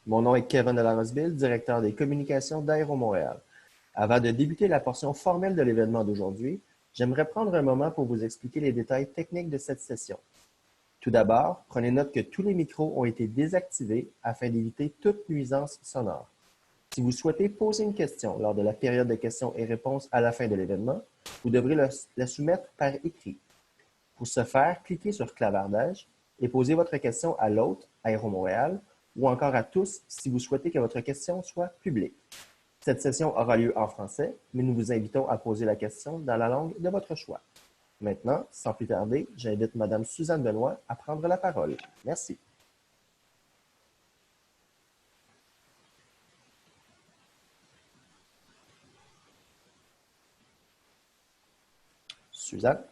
Mon nom est Kevin Delarosville, directeur des communications d'Aéro Montréal. Avant de débuter la portion formelle de l'événement d'aujourd'hui, j'aimerais prendre un moment pour vous expliquer les détails techniques de cette session. Tout d'abord, prenez note que tous les micros ont été désactivés afin d'éviter toute nuisance sonore. Si vous souhaitez poser une question lors de la période de questions et réponses à la fin de l'événement, vous devrez la soumettre par écrit. Pour ce faire, cliquez sur Clavardage et posez votre question à l'hôte, Aéro Montréal, ou encore à tous si vous souhaitez que votre question soit publique. Cette session aura lieu en français, mais nous vous invitons à poser la question dans la langue de votre choix. Maintenant, sans plus tarder, j'invite Mme Suzanne Benoît à prendre la parole. Merci. Suzanne?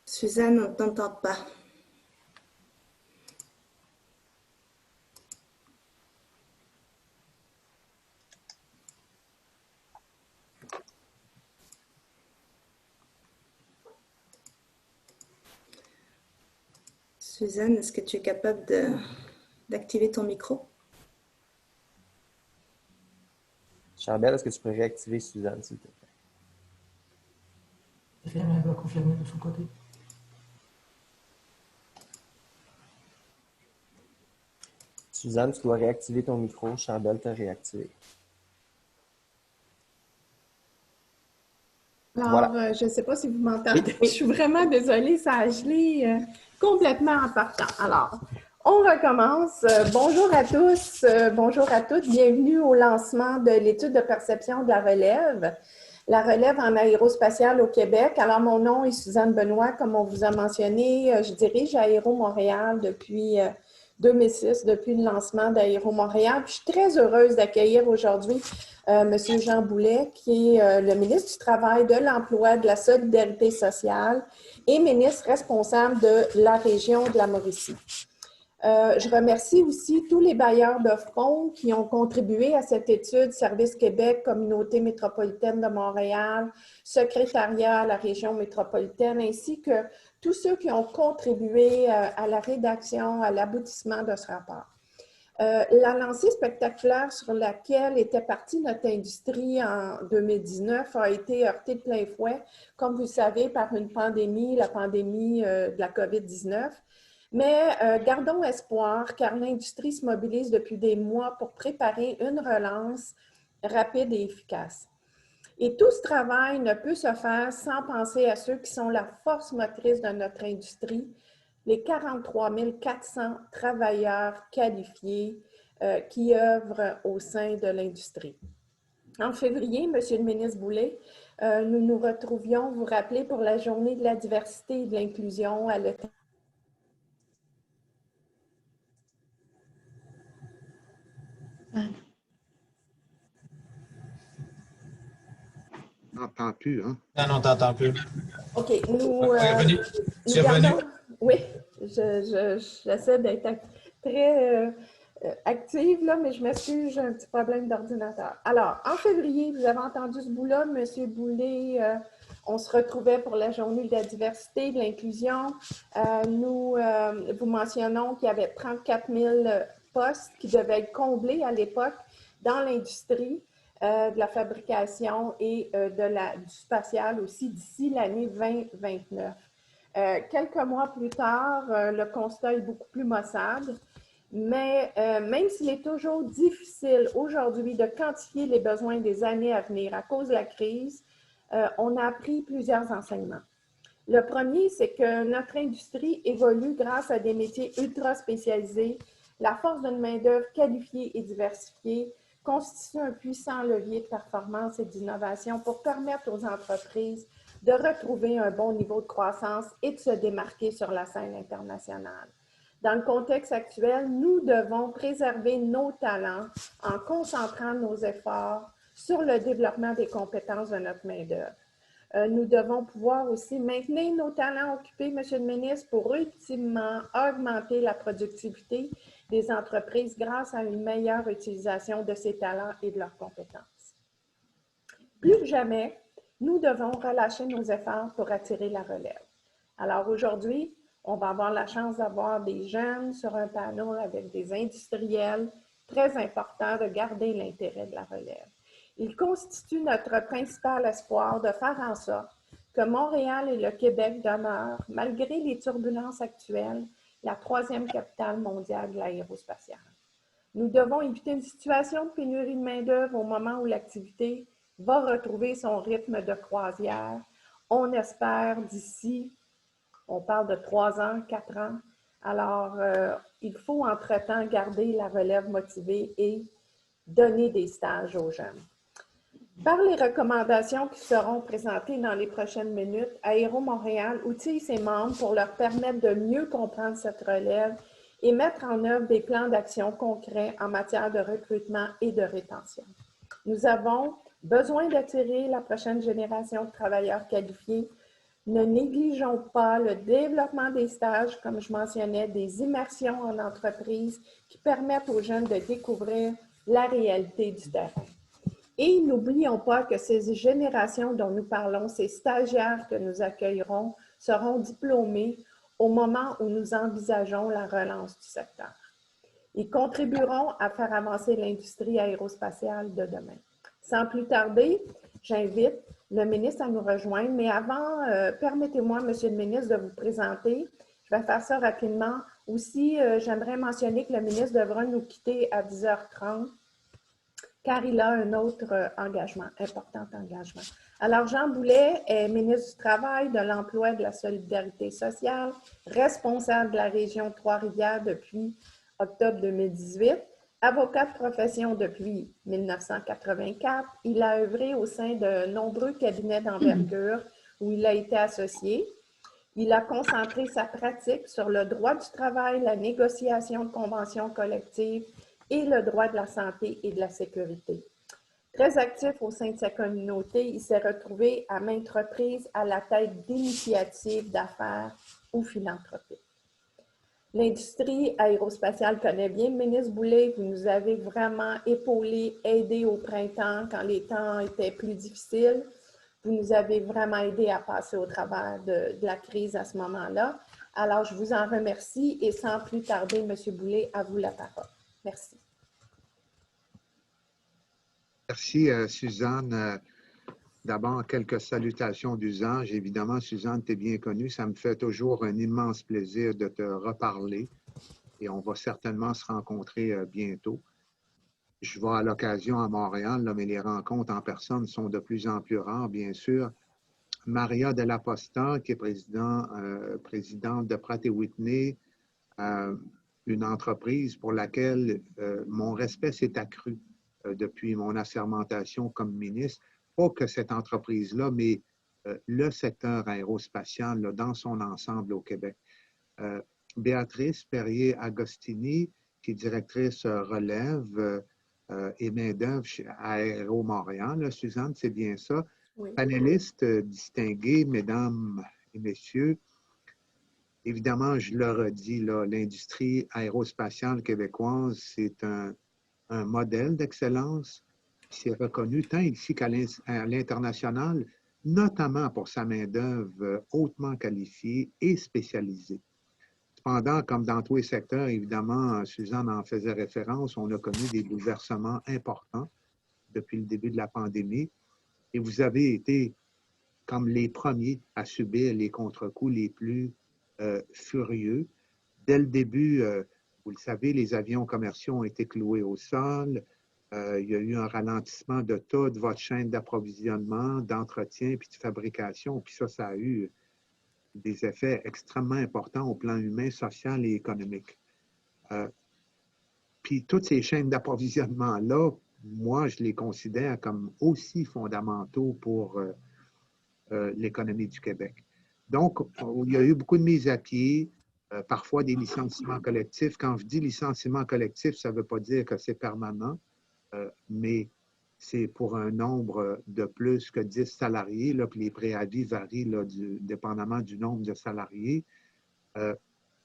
Suzanne, on ne t'entend pas. Suzanne, est-ce que tu es capable d'activer ton micro? Charbel, est-ce que tu pourrais réactiver Suzanne, s'il te plaît? Elle va confirmer de son côté. Suzanne, tu dois réactiver ton micro. Charbel t'a réactivé. Alors, Voilà. je ne sais pas si vous m'entendez. Oui. Je suis vraiment désolée, ça a gelé complètement en partant. Alors, on recommence. Bonjour à tous, bonjour à toutes. Bienvenue au lancement de l'étude de perception de la relève en aérospatiale au Québec. Alors, mon nom est Suzanne Benoît, comme on vous a mentionné. Je dirige Aéro Montréal depuis 2006, depuis le lancement d'Aéro Montréal. Puis, je suis très heureuse d'accueillir aujourd'hui M. Jean Boulet, qui est le ministre du Travail, de l'Emploi, de la Solidarité sociale et ministre responsable de la région de la Mauricie. Je remercie aussi tous les bailleurs de fonds qui ont contribué à cette étude, Service Québec, Communauté métropolitaine de Montréal, Secrétariat à la région métropolitaine, ainsi que tous ceux qui ont contribué à la rédaction, à l'aboutissement de ce rapport. La lancée spectaculaire sur laquelle était partie notre industrie en 2019 a été heurtée de plein fouet, comme vous le savez, par une pandémie, la pandémie de la COVID-19. Mais gardons espoir, car l'industrie se mobilise depuis des mois pour préparer une relance rapide et efficace. Et tout ce travail ne peut se faire sans penser à ceux qui sont la force motrice de notre industrie, les 43 400 travailleurs qualifiés qui œuvrent au sein de l'industrie. En février, Monsieur le ministre Boulet, nous nous retrouvions, vous rappelez, pour la journée de la diversité et de l'inclusion à l'ETA. On n'entend plus, hein? Non, on t'entend plus. OK, nous revenu. Oui, j'essaie d'être très active, là, mais je m'excuse, j'ai un petit problème d'ordinateur. Alors, en février, vous avez entendu ce bout-là, M. Boulet, on se retrouvait pour la journée de la diversité, de l'inclusion. Nous vous mentionnons qu'il y avait 34 000 postes qui devaient être comblés à l'époque dans l'industrie de la fabrication et du spatial aussi d'ici l'année 2029. Quelques mois plus tard, le constat est beaucoup plus maussade, mais même s'il est toujours difficile aujourd'hui de quantifier les besoins des années à venir à cause de la crise, on a appris plusieurs enseignements. Le premier, c'est que notre industrie évolue grâce à des métiers ultra spécialisés. La force d'une main-d'œuvre qualifiée et diversifiée constitue un puissant levier de performance et d'innovation pour permettre aux entreprises de retrouver un bon niveau de croissance et de se démarquer sur la scène internationale. Dans le contexte actuel, nous devons préserver nos talents en concentrant nos efforts sur le développement des compétences de notre main-d'œuvre. Nous devons pouvoir aussi maintenir nos talents occupés, Monsieur le ministre, pour ultimement augmenter la productivité des entreprises grâce à une meilleure utilisation de ces talents et de leurs compétences. Plus que jamais, nous devons relâcher nos efforts pour attirer la relève. Alors aujourd'hui, On va avoir la chance d'avoir des jeunes sur un panel avec des industriels. Très important de garder l'intérêt de la relève. Il constitue notre principal espoir de faire en sorte que Montréal et le Québec demeurent, malgré les turbulences actuelles, la troisième capitale mondiale de l'aérospatiale. Nous devons éviter une situation de pénurie de main-d'œuvre au moment où l'activité va retrouver son rythme de croisière. On espère d'ici, on parle de 3 ans, 4 ans. Alors, il faut entre-temps garder la relève motivée et donner des stages aux jeunes. Par les recommandations qui seront présentées dans les prochaines minutes, Aéro Montréal outille ses membres pour leur permettre de mieux comprendre cette relève et mettre en œuvre des plans d'action concrets en matière de recrutement et de rétention. Nous avons besoin d'attirer la prochaine génération de travailleurs qualifiés. Ne négligeons pas le développement des stages, comme je mentionnais, des immersions en entreprise qui permettent aux jeunes de découvrir la réalité du terrain. Et n'oublions pas que ces générations dont nous parlons, ces stagiaires que nous accueillerons, seront diplômés au moment où nous envisageons la relance du secteur. Ils contribueront à faire avancer l'industrie aérospatiale de demain. Sans plus tarder, j'invite le ministre à nous rejoindre, mais avant, permettez-moi, Monsieur le ministre, de vous présenter. Je vais faire ça rapidement. Aussi, j'aimerais mentionner que le ministre devra nous quitter à 10h30. Car il a un autre engagement, important engagement. Alors, Jean Boulet est ministre du Travail, de l'Emploi et de la Solidarité sociale, responsable de la région de Trois-Rivières depuis octobre 2018, avocat de profession depuis 1984. Il a œuvré au sein de nombreux cabinets d'envergure où il a été associé. Il a concentré sa pratique sur le droit du travail, la négociation de conventions collectives et le droit de la santé et de la sécurité. Très actif au sein de sa communauté, il s'est retrouvé à maintes reprises à la tête d'initiatives d'affaires ou philanthropiques. L'industrie aérospatiale connaît bien. Ministre Boulet, vous nous avez vraiment épaulé, aidé au printemps quand les temps étaient plus difficiles. Vous nous avez vraiment aidé à passer au travers de la crise à ce moment-là. Alors, je vous en remercie et sans plus tarder, M. Boulet, à vous la parole. Merci. Merci, Suzanne. D'abord, quelques salutations d'usage. Évidemment, Suzanne, tu es bien connue. Ça me fait toujours un immense plaisir de te reparler et on va certainement se rencontrer bientôt. Je vais à l'occasion à Montréal, là, mais les rencontres en personne sont de plus en plus rares, bien sûr. Maria Delaposta, qui est présidente de Pratt & Whitney, une entreprise pour laquelle mon respect s'est accru depuis mon assermentation comme ministre. Pas que cette entreprise-là, mais le secteur aérospatial là, dans son ensemble au Québec. Béatrice Perrier-Agostini, qui est directrice relève et main-d'œuvre à Aéro Montréal. Suzanne, c'est bien ça. Oui. Panélistes distingués, mesdames et messieurs, évidemment, je le redis, l'industrie aérospatiale québécoise, c'est un modèle d'excellence qui s'est reconnu tant ici qu'à l'international, notamment pour sa main-d'œuvre hautement qualifiée et spécialisée. Cependant, comme dans tous les secteurs, évidemment, Suzanne en faisait référence, on a connu des bouleversements importants depuis le début de la pandémie et vous avez été comme les premiers à subir les contre-coups les plus furieux. Dès le début, vous le savez, les avions commerciaux ont été cloués au sol. Il y a eu un ralentissement de toute votre chaîne d'approvisionnement, d'entretien puis de fabrication. Puis ça a eu des effets extrêmement importants au plan humain, social et économique. Puis toutes ces chaînes d'approvisionnement-là, moi, je les considère comme aussi fondamentaux pour l'économie du Québec. Donc, il y a eu beaucoup de mises à pied, parfois des licenciements collectifs. Quand je dis licenciement collectif, ça ne veut pas dire que c'est permanent, mais c'est pour un nombre de plus que 10 salariés, là, puis les préavis varient là, dépendamment du nombre de salariés.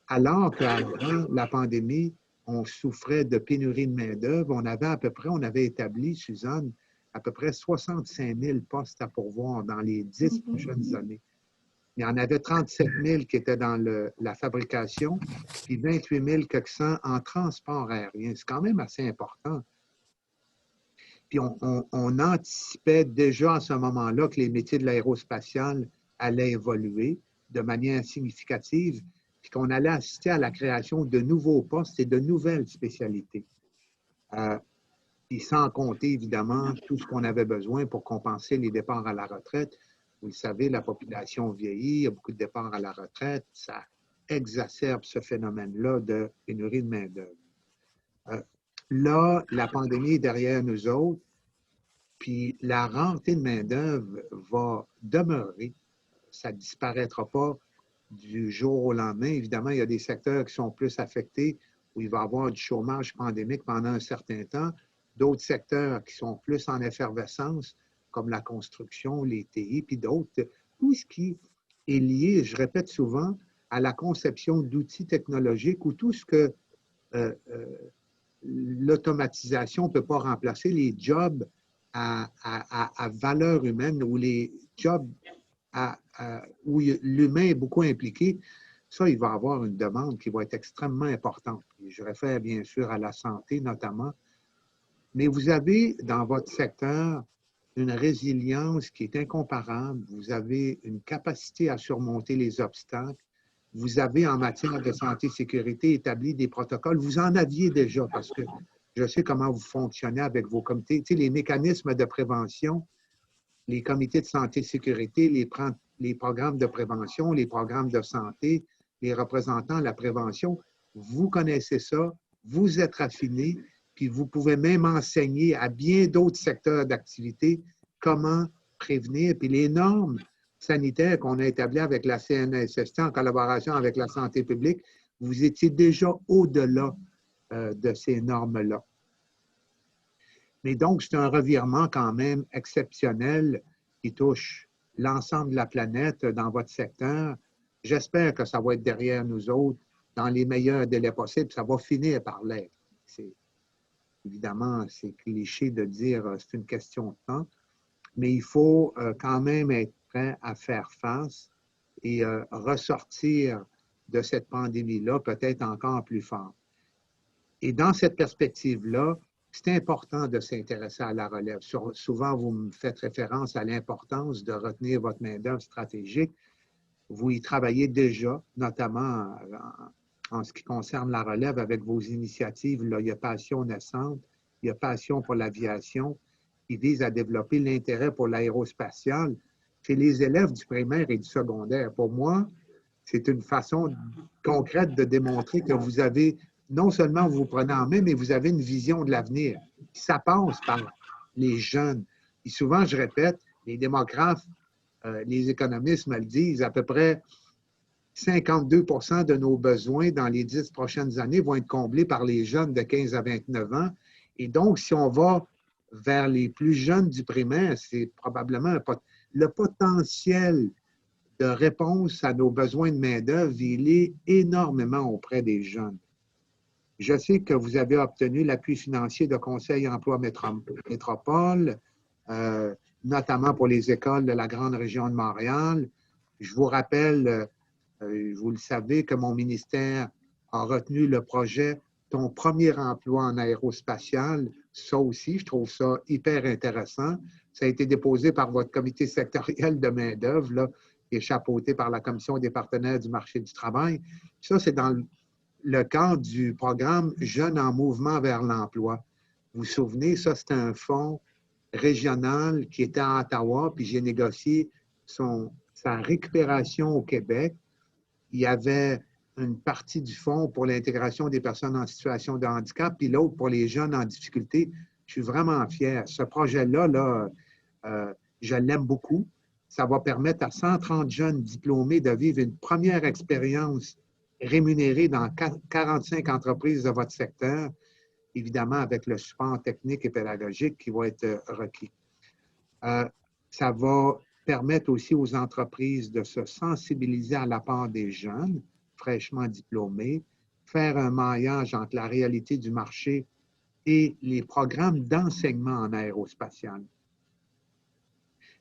Alors qu'avant la pandémie, on souffrait de pénurie de main-d'œuvre. On avait établi, Suzanne, à peu près 65 000 postes à pourvoir dans les 10 prochaines années. Il y en avait 37 000 qui étaient dans la fabrication, puis 28 100 en transport aérien. C'est quand même assez important. Puis on anticipait déjà à ce moment-là que les métiers de l'aérospatiale allaient évoluer de manière significative, puis qu'on allait assister à la création de nouveaux postes et de nouvelles spécialités. Puis sans compter, évidemment, tout ce qu'on avait besoin pour compenser les départs à la retraite. Vous le savez, la population vieillit, il y a beaucoup de départs à la retraite. Ça exacerbe ce phénomène-là de pénurie de main-d'œuvre. Là, la pandémie est derrière nous autres, puis la rareté de main-d'œuvre va demeurer. Ça ne disparaîtra pas du jour au lendemain. Évidemment, il y a des secteurs qui sont plus affectés, où il va y avoir du chômage pandémique pendant un certain temps. D'autres secteurs qui sont plus en effervescence, comme la construction, les TI, puis d'autres. Tout ce qui est lié, je répète souvent, à la conception d'outils technologiques ou tout ce que l'automatisation ne peut pas remplacer, les jobs à valeur humaine ou les jobs où l'humain est beaucoup impliqué, ça, il va y avoir une demande qui va être extrêmement importante. Et je réfère bien sûr à la santé notamment. Mais vous avez dans votre secteur une résilience qui est incomparable. Vous avez une capacité à surmonter les obstacles. Vous avez en matière de santé et sécurité établi des protocoles. Vous en aviez déjà parce que je sais comment vous fonctionnez avec vos comités. Tu sais, les mécanismes de prévention, les comités de santé et sécurité, les programmes de prévention, les programmes de santé, les représentants de la prévention, vous connaissez ça, vous êtes raffinés, puis vous pouvez même enseigner à bien d'autres secteurs d'activité comment prévenir. Puis les normes sanitaires qu'on a établies avec la CNSST en collaboration avec la santé publique, vous étiez déjà au-delà de ces normes-là. Mais donc, c'est un revirement quand même exceptionnel qui touche l'ensemble de la planète dans votre secteur. J'espère que ça va être derrière nous autres dans les meilleurs délais possibles. Ça va finir par l'être. Évidemment, c'est cliché de dire c'est une question de temps, mais il faut quand même être prêt à faire face et ressortir de cette pandémie-là peut-être encore plus fort. Et dans cette perspective-là, c'est important de s'intéresser à la relève. Souvent, vous me faites référence à l'importance de retenir votre main-d'œuvre stratégique. Vous y travaillez déjà, notamment en ce qui concerne la relève avec vos initiatives. Là, il y a Passion naissante, il y a Passion pour l'aviation qui vise à développer l'intérêt pour l'aérospatiale chez les élèves du primaire et du secondaire. Pour moi, c'est une façon concrète de démontrer que vous avez, non seulement vous prenez en main, mais vous avez une vision de l'avenir. Ça passe par les jeunes. Et souvent, je répète, les démographes, les économistes me le disent, à peu près 52 % de nos besoins dans les 10 prochaines années vont être comblés par les jeunes de 15 à 29 ans. Et donc, si on va vers les plus jeunes du primaire, c'est probablement le potentiel de réponse à nos besoins de main-d'œuvre, il est énormément auprès des jeunes. Je sais que vous avez obtenu l'appui financier de Conseil Emploi Métropole, notamment pour les écoles de la grande région de Montréal. Je vous rappelle, vous le savez, que mon ministère a retenu le projet « Ton premier emploi en aérospatial ». Ça aussi, je trouve ça hyper intéressant. Ça a été déposé par votre comité sectoriel de main-d'œuvre, là, qui est chapeauté par la Commission des partenaires du marché du travail. Ça, c'est dans le cadre du programme « Jeunes en mouvement vers l'emploi ». Vous vous souvenez, ça, c'était un fonds régional qui était à Ottawa, puis j'ai négocié sa récupération au Québec. Il y avait une partie du fonds pour l'intégration des personnes en situation de handicap, puis l'autre pour les jeunes en difficulté. Je suis vraiment fier. Ce projet-là, je l'aime beaucoup. Ça va permettre à 130 jeunes diplômés de vivre une première expérience rémunérée dans 45 entreprises de votre secteur, évidemment avec le support technique et pédagogique qui va être requis. Ça va permettre aussi aux entreprises de se sensibiliser à la part des jeunes fraîchement diplômés, faire un maillage entre la réalité du marché et les programmes d'enseignement en aérospatial.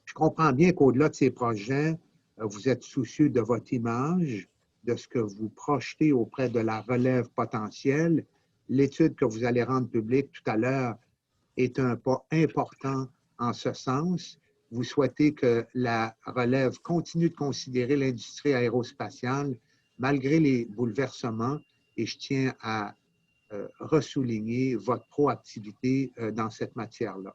Je comprends bien qu'au-delà de ces projets, Vous êtes soucieux de votre image, de ce que vous projetez auprès de la relève potentielle. L'étude que vous allez rendre publique tout à l'heure est un pas important en ce sens. Vous souhaitez que la relève continue de considérer l'industrie aérospatiale malgré les bouleversements et je tiens à ressouligner votre proactivité dans cette matière-là.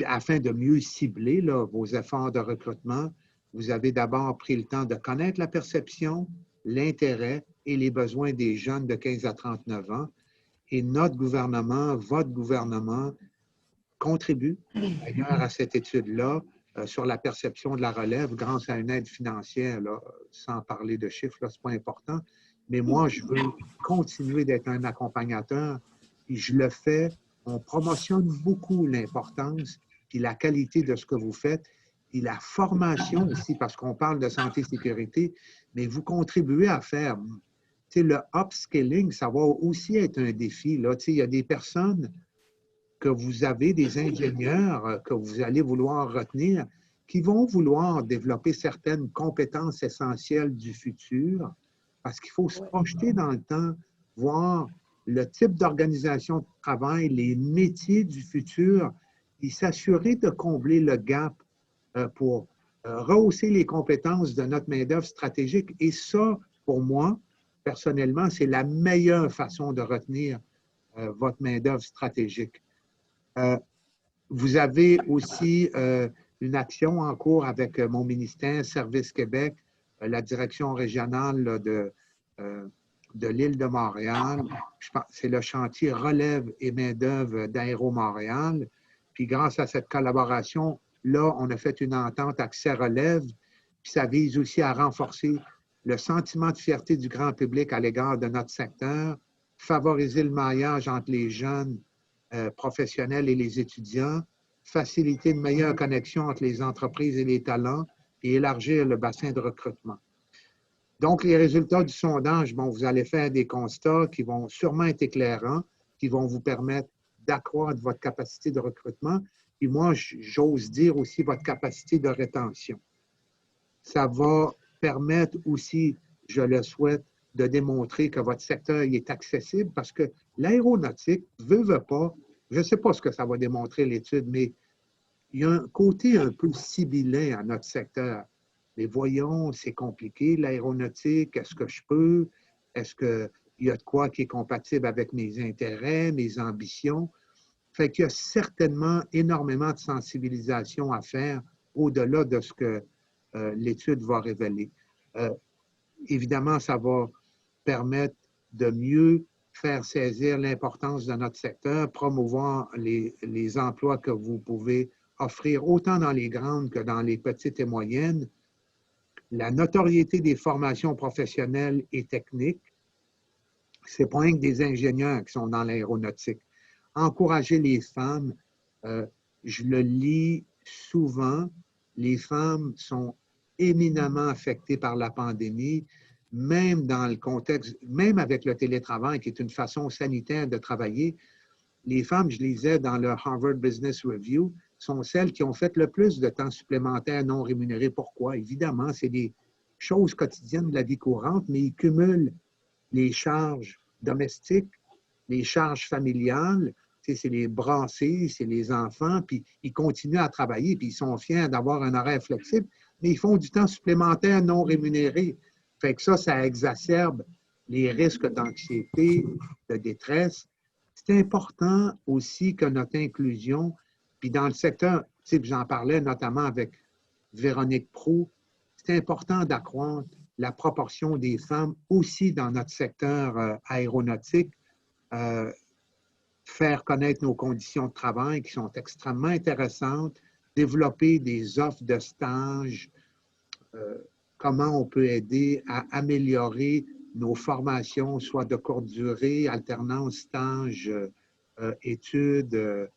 Afin de mieux cibler là, vos efforts de recrutement, vous avez d'abord pris le temps de connaître la perception, l'intérêt et les besoins des jeunes de 15 à 39 ans. Et notre gouvernement, votre gouvernement, contribue d'ailleurs à cette étude-là sur la perception de la relève grâce à une aide financière, là, sans parler de chiffres, ce n'est pas important. Mais moi, je veux continuer d'être un accompagnateur et je le fais. On promotionne beaucoup l'importance et la qualité de ce que vous faites et la formation aussi, parce qu'on parle de santé et sécurité, mais vous contribuez à faire. Tu sais, le upskilling, ça va aussi être un défi. Là. Tu sais, il y a des personnes que vous avez, des ingénieurs que vous allez vouloir retenir, qui vont vouloir développer certaines compétences essentielles du futur, parce qu'il faut se projeter dans le temps, voir le type d'organisation de travail, les métiers du futur, et s'assurer de combler le gap pour rehausser les compétences de notre main-d'œuvre stratégique. Et ça, pour moi, personnellement, c'est la meilleure façon de retenir votre main-d'œuvre stratégique. Vous avez aussi une action en cours avec mon ministère, Service Québec, la direction régionale là, de l'île de Montréal. C'est le chantier Relève et main-d'œuvre d'Aéro Montréal. Puis grâce à cette collaboration, là, on a fait une entente Accès Relève, puis ça vise aussi à renforcer le sentiment de fierté du grand public à l'égard de notre secteur, favoriser le maillage entre les jeunes professionnels et les étudiants, faciliter une meilleure connexion entre les entreprises et les talents et élargir le bassin de recrutement. Donc, les résultats du sondage, bon, vous allez faire des constats qui vont sûrement être éclairants, qui vont vous permettre d'accroître votre capacité de recrutement. Et moi, j'ose dire aussi votre capacité de rétention. Ça va permettre aussi, je le souhaite, de démontrer que votre secteur est accessible parce que l'aéronautique, veut pas, je ne sais pas ce que ça va démontrer l'étude, mais il y a un côté un peu sibyllin à notre secteur. Mais voyons, c'est compliqué, l'aéronautique, est-ce que je peux? Est-ce qu'il y a de quoi qui est compatible avec mes intérêts, mes ambitions? Fait qu'il y a certainement énormément de sensibilisation à faire au-delà de ce que l'étude va révéler. Évidemment, ça va permettre de mieux faire saisir l'importance de notre secteur, promouvoir les emplois que vous pouvez offrir autant dans les grandes que dans les petites et moyennes, la notoriété des formations professionnelles et techniques. Ce n'est pas rien que des ingénieurs qui sont dans l'aéronautique. Encourager les femmes, je le lis souvent, les femmes sont éminemment affectées par la pandémie, même dans le contexte, même avec le télétravail, qui est une façon sanitaire de travailler. Les femmes, je lisais dans le Harvard Business Review, sont celles qui ont fait le plus de temps supplémentaire non rémunéré. Pourquoi? Évidemment, c'est des choses quotidiennes de la vie courante, mais ils cumulent les charges domestiques, les charges familiales, c'est les brassés, c'est les enfants, puis ils continuent à travailler, puis ils sont fiers d'avoir un horaire flexible, mais ils font du temps supplémentaire non rémunéré. Fait que ça exacerbe les risques d'anxiété, de détresse. C'est important aussi que notre inclusion, puis dans le secteur, tu sais, j'en parlais notamment avec Véronique Proulx, c'est important d'accroître la proportion des femmes aussi dans notre secteur aéronautique, faire connaître nos conditions de travail qui sont extrêmement intéressantes, développer des offres de stage, comment on peut aider à améliorer nos formations, soit de courte durée, alternance, stage, études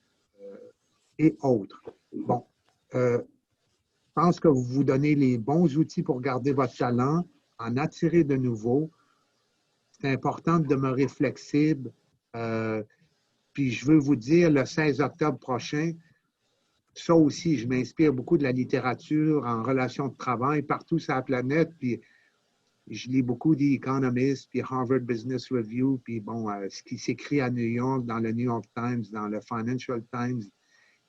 et autres. Bon, je pense que vous vous donnez les bons outils pour garder votre talent, en attirer de nouveaux. C'est important de demeurer flexible. Puis je veux vous dire, le 16 octobre prochain, ça aussi, je m'inspire beaucoup de la littérature en relation de travail partout sur la planète. Puis je lis beaucoup The Economist, puis Harvard Business Review, puis bon, ce qui s'écrit à New York, dans le New York Times, dans le Financial Times.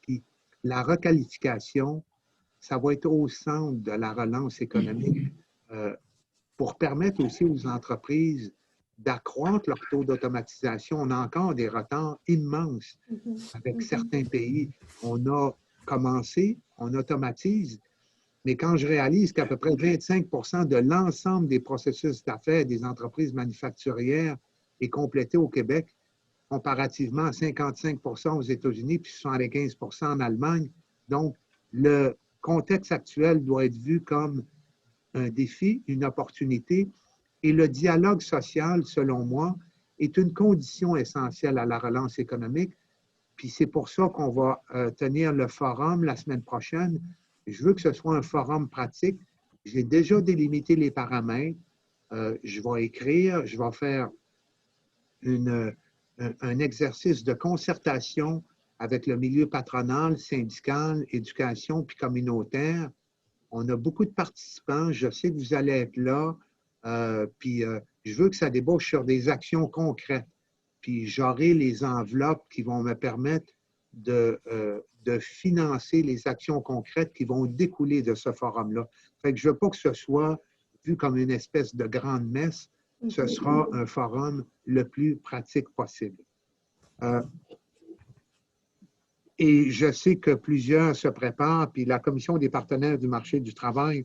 Puis la requalification, ça va être au centre de la relance économique pour permettre aussi aux entreprises d'accroître leur taux d'automatisation. On a encore des retards immenses avec certains pays. On a commencé, on automatise, mais quand je réalise qu'à peu près 25% de l'ensemble des processus d'affaires des entreprises manufacturières est complété au Québec, comparativement à 55% aux États-Unis puis 75% en Allemagne. Donc, le contexte actuel doit être vu comme un défi, une opportunité. Et le dialogue social, selon moi, est une condition essentielle à la relance économique. Puis c'est pour ça qu'on va tenir le forum la semaine prochaine. Je veux que ce soit un forum pratique. J'ai déjà délimité les paramètres. Je vais écrire, je vais faire un exercice de concertation avec le milieu patronal, syndical, éducation puis communautaire. On a beaucoup de participants. Je sais que vous allez être là. Puis je veux que ça débouche sur des actions concrètes. Puis j'aurai les enveloppes qui vont me permettre de financer les actions concrètes qui vont découler de ce forum-là. Fait que je ne veux pas que ce soit vu comme une espèce de grande messe. Ce sera un forum le plus pratique possible. Et je sais que plusieurs se préparent, puis la Commission des partenaires du marché du travail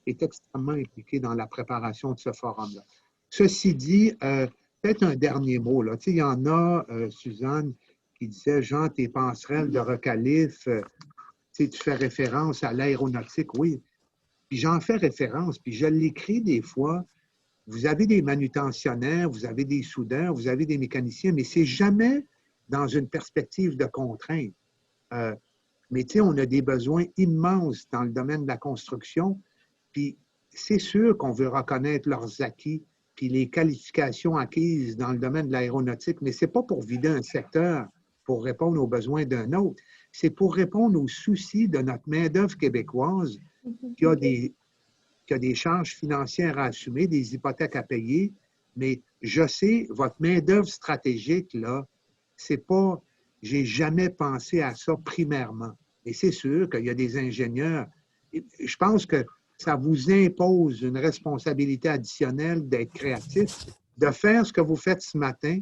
est extrêmement impliquée dans la préparation de ce forum-là. Ceci dit, peut-être un dernier mot. Là. Tu sais, il y en a, Suzanne, qui disait, Jean, tes passerelles de requalif, tu sais, tu fais référence à l'aéronautique, oui. Puis j'en fais référence, puis je l'écris des fois. Vous avez des manutentionnaires, vous avez des soudeurs, vous avez des mécaniciens, mais c'est jamais dans une perspective de contrainte. Mais tu sais, on a des besoins immenses dans le domaine de la construction, puis c'est sûr qu'on veut reconnaître leurs acquis puis les qualifications acquises dans le domaine de l'aéronautique, mais ce n'est pas pour vider un secteur pour répondre aux besoins d'un autre. C'est pour répondre aux soucis de notre main-d'œuvre québécoise qui a des charges financières à assumer, des hypothèques à payer, mais je sais, votre main-d'œuvre stratégique, là, c'est pas, j'ai jamais pensé à ça primairement. Et c'est sûr qu'il y a des ingénieurs. Je pense que ça vous impose une responsabilité additionnelle d'être créatif, de faire ce que vous faites ce matin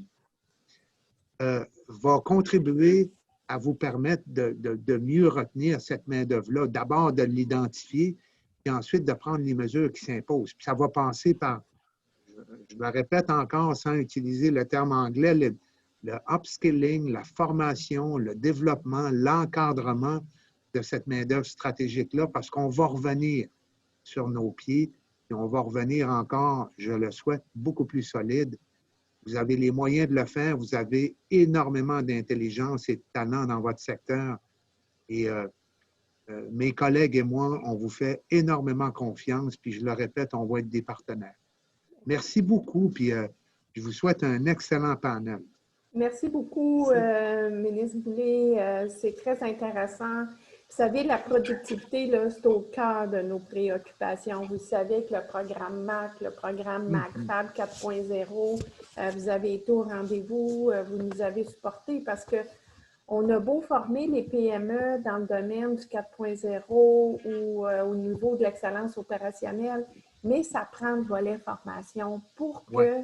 va contribuer à vous permettre de mieux retenir cette main-d'œuvre-là. D'abord, de l'identifier, puis ensuite de prendre les mesures qui s'imposent. Puis ça va passer par, je me répète encore sans utiliser le terme anglais, le upskilling, la formation, le développement, l'encadrement de cette main-d'œuvre stratégique-là, parce qu'on va revenir sur nos pieds et on va revenir encore, je le souhaite, beaucoup plus solide. Vous avez les moyens de le faire, vous avez énormément d'intelligence et de talent dans votre secteur. Et mes collègues et moi, on vous fait énormément confiance, puis je le répète, on va être des partenaires. Merci beaucoup, puis je vous souhaite un excellent panel. Merci beaucoup, ministre Boulay. C'est très intéressant. Vous savez, la productivité, c'est au cœur de nos préoccupations. Vous savez que le programme MAC, le programme MACFAB 4.0, vous avez été au rendez-vous, vous nous avez supportés parce qu'on a beau former les PME dans le domaine du 4.0 ou au niveau de l'excellence opérationnelle, mais ça prend le volet formation pour que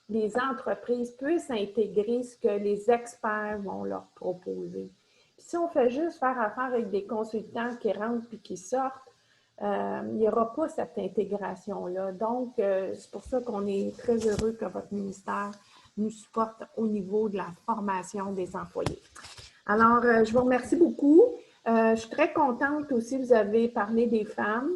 les entreprises puissent intégrer ce que les experts vont leur proposer. Puis si on fait juste faire affaire avec des consultants qui rentrent puis qui sortent, il n'y aura pas cette intégration-là. Donc, c'est pour ça qu'on est très heureux que votre ministère nous supporte au niveau de la formation des employés. Alors, je vous remercie beaucoup. Je suis très contente aussi, vous avez parlé des femmes.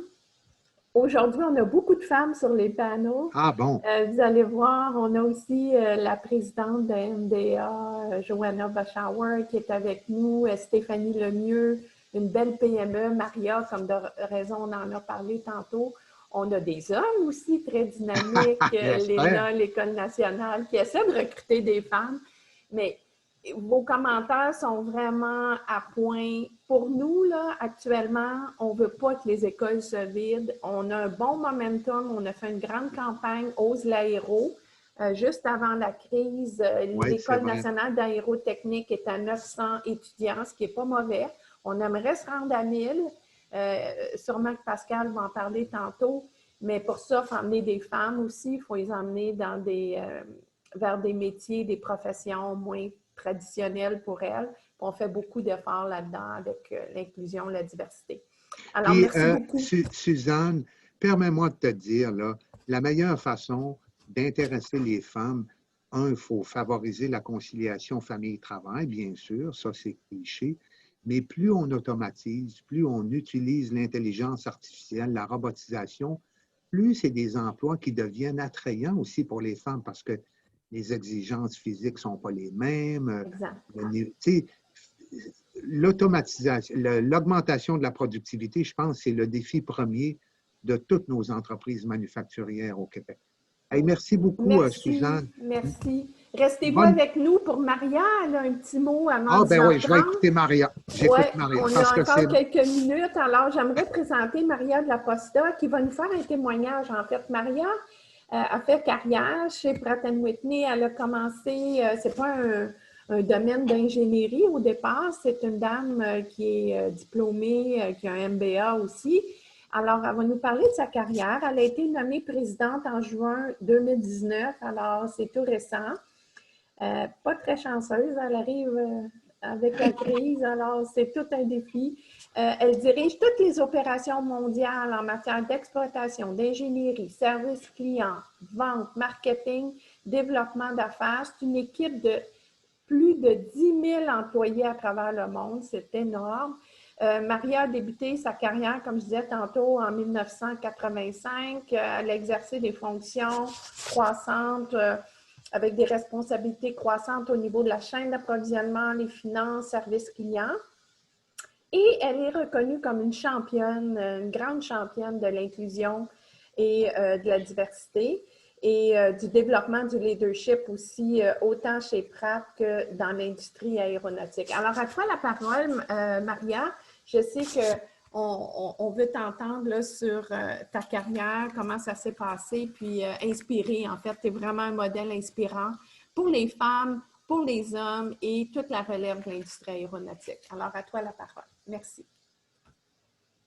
Aujourd'hui, on a beaucoup de femmes sur les panneaux. Ah bon? Vous allez voir, on a aussi la présidente de MDA, Joanna Bachauer, qui est avec nous, Stéphanie Lemieux, une belle PME, Maria, comme de raison, on en a parlé tantôt. On a des hommes aussi très dynamiques, l'ENA, l'École nationale, qui essaient de recruter des femmes. Mais vos commentaires sont vraiment à point. Pour nous, là, actuellement, on ne veut pas que les écoles se vident. On a un bon momentum. On a fait une grande campagne Ose l'aéro. Juste avant la crise, l'École nationale d'aérotechnique est à 900 étudiants, ce qui n'est pas mauvais. On aimerait se rendre à 1000. Sûrement que Pascal va en parler tantôt. Mais pour ça, il faut emmener des femmes aussi. Il faut les emmener dans vers des métiers, des professions moins traditionnelles pour elles. On fait beaucoup d'efforts là-dedans avec l'inclusion, la diversité. Alors, merci beaucoup. Suzanne, permets-moi de te dire, là, la meilleure façon d'intéresser les femmes, il faut favoriser la conciliation famille-travail, bien sûr, ça c'est cliché, mais plus on automatise, plus on utilise l'intelligence artificielle, la robotisation, plus c'est des emplois qui deviennent attrayants aussi pour les femmes parce que les exigences physiques ne sont pas les mêmes. L'automatisation, l'augmentation de la productivité, je pense, c'est le défi premier de toutes nos entreprises manufacturières au Québec. Hey, merci beaucoup, Suzanne. Merci. Restez-vous avec nous pour Maria. Elle a un petit mot avant Ah, ben 10h30. oui, je vais écouter Maria. J'écoute Maria. On a encore quelques minutes. Alors, j'aimerais présenter Maria de la Posta qui va nous faire un témoignage. En fait, Maria a fait carrière chez Pratt & Whitney. Elle a commencé, c'est pas un domaine d'ingénierie au départ. C'est une dame qui est diplômée, qui a un MBA aussi. Alors, elle va nous parler de sa carrière. Elle a été nommée présidente en juin 2019. Alors, c'est tout récent. Pas très chanceuse. Elle arrive avec la crise. Alors, c'est tout un défi. Elle dirige toutes les opérations mondiales en matière d'exploitation, d'ingénierie, service client, vente, marketing, développement d'affaires. C'est une équipe de plus de 10 000 employés à travers le monde. C'est énorme. Maria a débuté sa carrière, comme je disais tantôt, en 1985. Elle a exercé des fonctions croissantes avec des responsabilités croissantes au niveau de la chaîne d'approvisionnement, les finances, services clients. Et elle est reconnue comme une championne, une grande championne de l'inclusion et de la diversité et du développement du leadership aussi, autant chez Pratt que dans l'industrie aéronautique. Alors, à toi la parole, Maria. Je sais qu'on veut t'entendre là, sur ta carrière, comment ça s'est passé, puis inspirer. En fait, tu es vraiment un modèle inspirant pour les femmes, pour les hommes et toute la relève de l'industrie aéronautique. Alors, à toi la parole. Merci.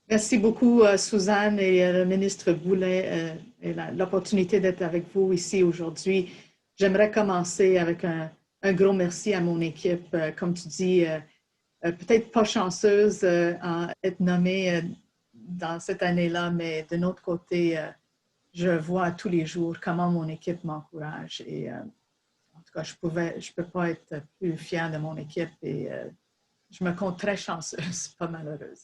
Merci beaucoup, Suzanne et le ministre Goulet, et l'opportunité d'être avec vous ici aujourd'hui. J'aimerais commencer avec un gros merci à mon équipe. Comme tu dis, peut-être pas chanceuse à être nommée dans cette année-là, mais de notre côté, je vois tous les jours comment mon équipe m'encourage. Et en tout cas, je ne peux pas être plus fière de mon équipe et je me compte très chanceuse, pas malheureuse.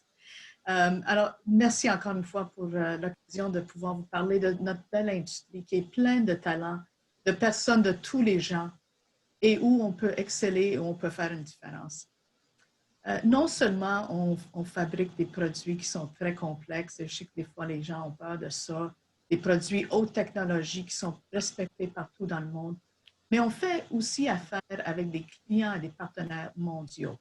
Alors, merci encore une fois pour l'occasion de pouvoir vous parler de notre belle industrie qui est pleine de talents, de personnes de tous les genres et où on peut exceller, où on peut faire une différence. Non seulement on fabrique des produits qui sont très complexes, et je sais que des fois les gens ont peur de ça, des produits haute technologie qui sont respectés partout dans le monde, mais on fait aussi affaire avec des clients et des partenaires mondiaux.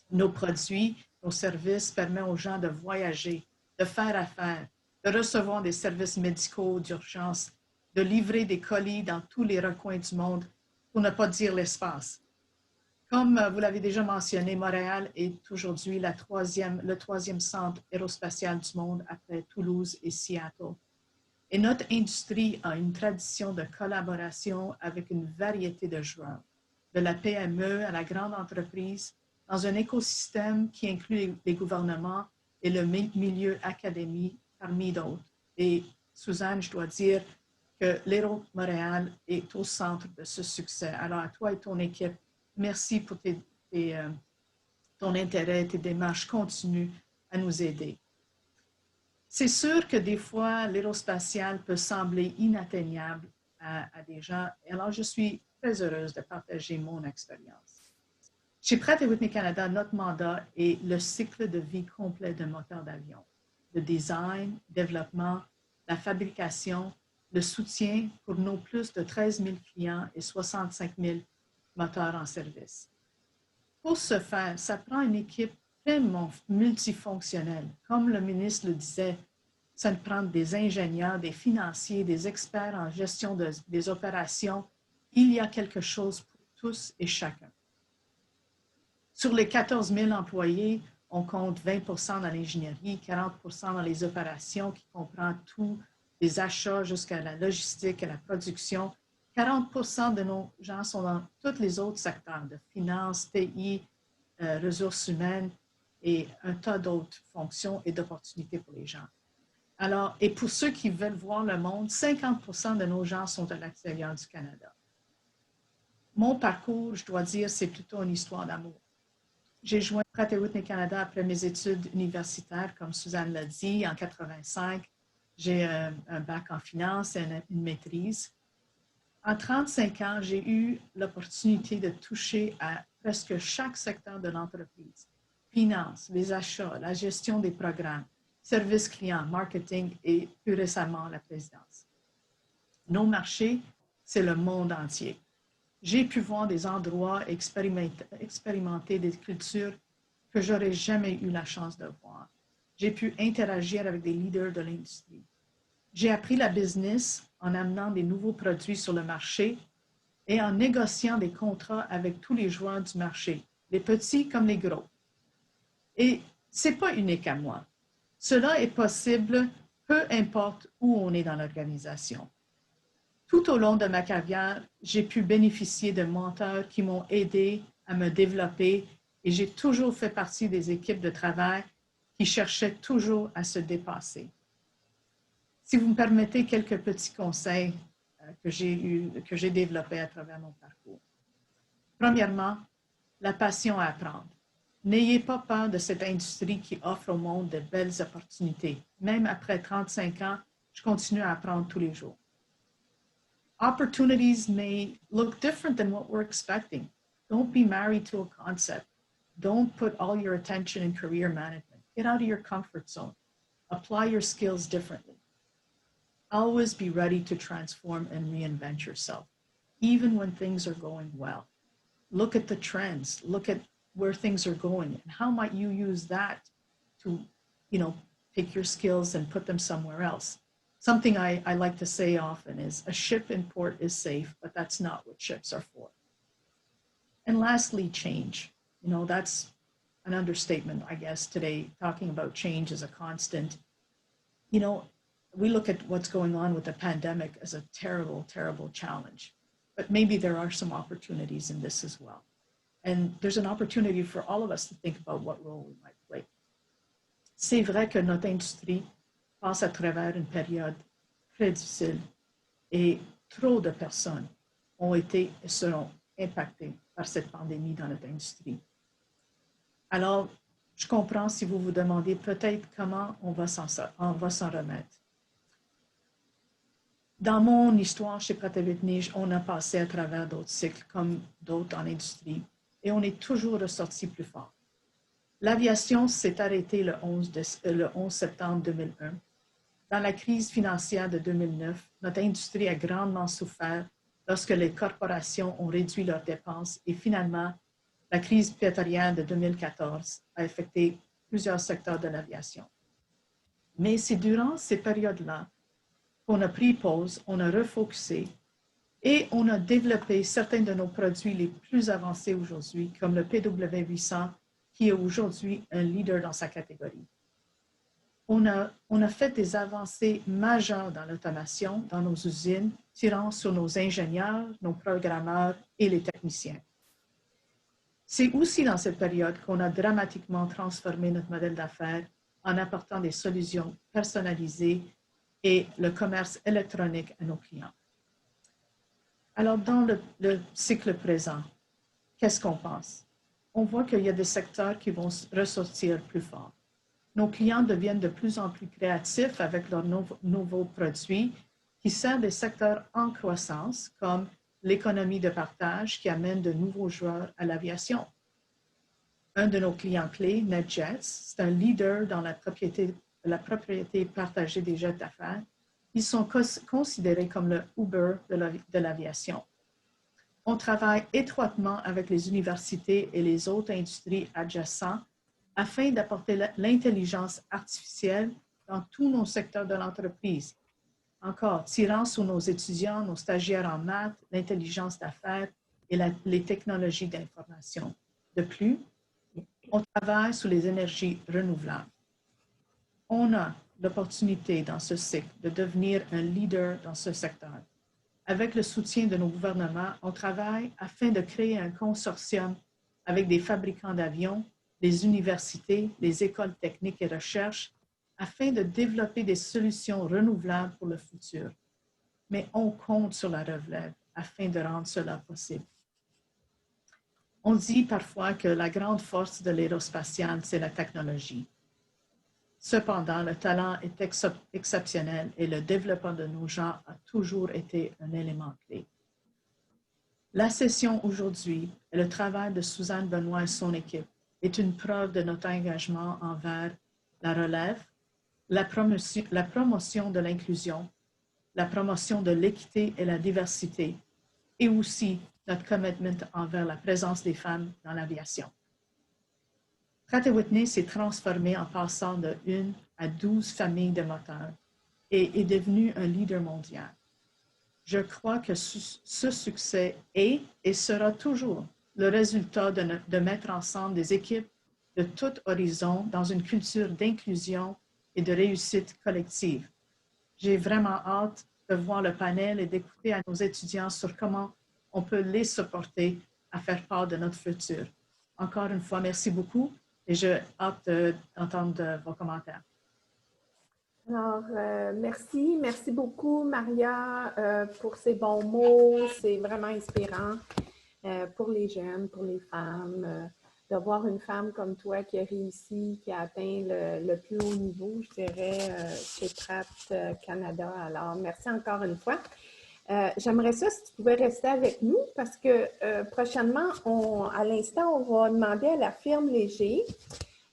Nos produits, nos services permettent aux gens de voyager, de faire affaire, de recevoir des services médicaux d'urgence, de livrer des colis dans tous les recoins du monde, pour ne pas dire l'espace. Comme vous l'avez déjà mentionné, Montréal est aujourd'hui le troisième centre aérospatial du monde après Toulouse et Seattle. Et notre industrie a une tradition de collaboration avec une variété de joueurs, de la PME à la grande entreprise, dans un écosystème qui inclut les gouvernements et le milieu académique parmi d'autres. Et Suzanne, je dois dire que l'Aéro Montréal est au centre de ce succès. Alors à toi et ton équipe, merci pour ton intérêt, tes démarches continues à nous aider. C'est sûr que des fois, l'aérospatial peut sembler inatteignable à des gens. Alors, je suis très heureuse de partager mon expérience. Chez Pratt & Whitney Canada, notre mandat est le cycle de vie complet d'un moteur d'avion. Le design, développement, la fabrication, le soutien pour nos plus de 13 000 clients et 65 000 moteurs en service. Pour ce faire, ça prend une équipe vraiment multifonctionnelle. Comme le ministre le disait, ça prend des ingénieurs, des financiers, des experts en gestion des opérations. Il y a quelque chose pour tous et chacun. Sur les 14 000 employés, on compte 20 dans l'ingénierie, 40 dans les opérations, qui comprend tout, des achats jusqu'à la logistique, à la production. 40 de nos gens sont dans tous les autres secteurs de finance, TI, ressources humaines et un tas d'autres fonctions et d'opportunités pour les gens. Alors, et pour ceux qui veulent voir le monde, 50 de nos gens sont à l'extérieur du Canada. Mon parcours, je dois dire, c'est plutôt une histoire d'amour. J'ai joint Pratt & Whitney Canada après mes études universitaires, comme Suzanne l'a dit, en 85. J'ai un bac en finance et une maîtrise. En 35 ans, j'ai eu l'opportunité de toucher à presque chaque secteur de l'entreprise. Finance, les achats, la gestion des programmes, services clients, marketing et plus récemment la présidence. Nos marchés, c'est le monde entier. J'ai pu voir des endroits, expérimenter des cultures que j'aurais jamais eu la chance de voir. J'ai pu interagir avec des leaders de l'industrie. J'ai appris la business en amenant des nouveaux produits sur le marché et en négociant des contrats avec tous les joueurs du marché, les petits comme les gros. Et ce n'est pas unique à moi. Cela est possible peu importe où on est dans l'organisation. Tout au long de ma carrière, j'ai pu bénéficier de mentors qui m'ont aidé à me développer et j'ai toujours fait partie des équipes de travail qui cherchaient toujours à se dépasser. Si vous me permettez quelques petits conseils que j'ai développés à travers mon parcours. Premièrement, la passion à apprendre. N'ayez pas peur de cette industrie qui offre au monde de belles opportunités. Même après 35 ans, je continue à apprendre tous les jours. Opportunities may look different than what we're expecting. Don't be married to a concept. Don't put all your attention in career management. Get out of your comfort zone. Apply your skills differently. Always be ready to transform and reinvent yourself, even when things are going well. Look at the trends. Look at where things are going and how might you use that to, take your skills and put them somewhere else. Something I like to say often is a ship in port is safe, but that's not what ships are for. And lastly, change. That's an understatement, I guess, today. Talking about change as a constant. We look at what's going on with the pandemic as a terrible, terrible challenge. But maybe there are some opportunities in this as well. And there's an opportunity for all of us to think about what role we might play. C'est vrai que notre industrie passe à travers une période très difficile et trop de personnes ont été et seront impactées par cette pandémie dans notre industrie. Alors, je comprends si vous vous demandez peut-être comment on va s'en remettre. Dans mon histoire chez Pratt & Whitney, on a passé à travers d'autres cycles comme d'autres en industrie et on est toujours ressorti plus fort. L'aviation s'est arrêtée le 11 septembre 2001. Dans la crise financière de 2009, notre industrie a grandement souffert lorsque les corporations ont réduit leurs dépenses et finalement, la crise pétrolière de 2014 a affecté plusieurs secteurs de l'aviation. Mais c'est durant ces périodes-là qu'on a pris pause, on a refocusé et on a développé certains de nos produits les plus avancés aujourd'hui, comme le PW800, qui est aujourd'hui un leader dans sa catégorie. On a fait des avancées majeures dans l'automation, dans nos usines, tirant sur nos ingénieurs, nos programmeurs et les techniciens. C'est aussi dans cette période qu'on a dramatiquement transformé notre modèle d'affaires en apportant des solutions personnalisées et le commerce électronique à nos clients. Alors, dans le cycle présent, qu'est-ce qu'on pense? On voit qu'il y a des secteurs qui vont ressortir plus fort. Nos clients deviennent de plus en plus créatifs avec leurs nouveaux produits qui servent des secteurs en croissance, comme l'économie de partage qui amène de nouveaux joueurs à l'aviation. Un de nos clients clés, NetJets, c'est un leader dans la propriété partagée des jets d'affaires. Ils sont considérés comme le Uber de l'aviation. On travaille étroitement avec les universités et les autres industries adjacentes afin d'apporter l'intelligence artificielle dans tous nos secteurs de l'entreprise. Encore, tirant sur nos étudiants, nos stagiaires en maths, l'intelligence d'affaires et les technologies d'information. De plus, on travaille sur les énergies renouvelables. On a l'opportunité dans ce cycle de devenir un leader dans ce secteur. Avec le soutien de nos gouvernements, on travaille afin de créer un consortium avec des fabricants d'avions, des universités, les écoles techniques et recherche, afin de développer des solutions renouvelables pour le futur. Mais on compte sur la relève afin de rendre cela possible. On dit parfois que la grande force de l'aérospatiale, c'est la technologie. Cependant, le talent est exceptionnel et le développement de nos gens a toujours été un élément clé. La session aujourd'hui et le travail de Suzanne Benoît et son équipe est une preuve de notre engagement envers la relève, la promotion de l'inclusion, la promotion de l'équité et la diversité, et aussi notre commitment envers la présence des femmes dans l'aviation. Pratt & Whitney s'est transformé en passant de 1 à 12 familles de moteurs et est devenu un leader mondial. Je crois que ce succès est et sera toujours le résultat de mettre ensemble des équipes de tout horizon dans une culture d'inclusion et de réussite collective. J'ai vraiment hâte de voir le panel et d'écouter à nos étudiants sur comment on peut les supporter à faire part de notre futur. Encore une fois, merci beaucoup et j'ai hâte d'entendre vos commentaires. Alors, merci beaucoup, Maria, pour ces bons mots. C'est vraiment inspirant pour les jeunes, pour les femmes, de voir une femme comme toi qui a réussi, qui a atteint le plus haut niveau, je dirais, chez Pratt Canada. Alors, merci encore une fois. J'aimerais ça si tu pouvais rester avec nous parce que prochainement, à l'instant, on va demander à la firme Léger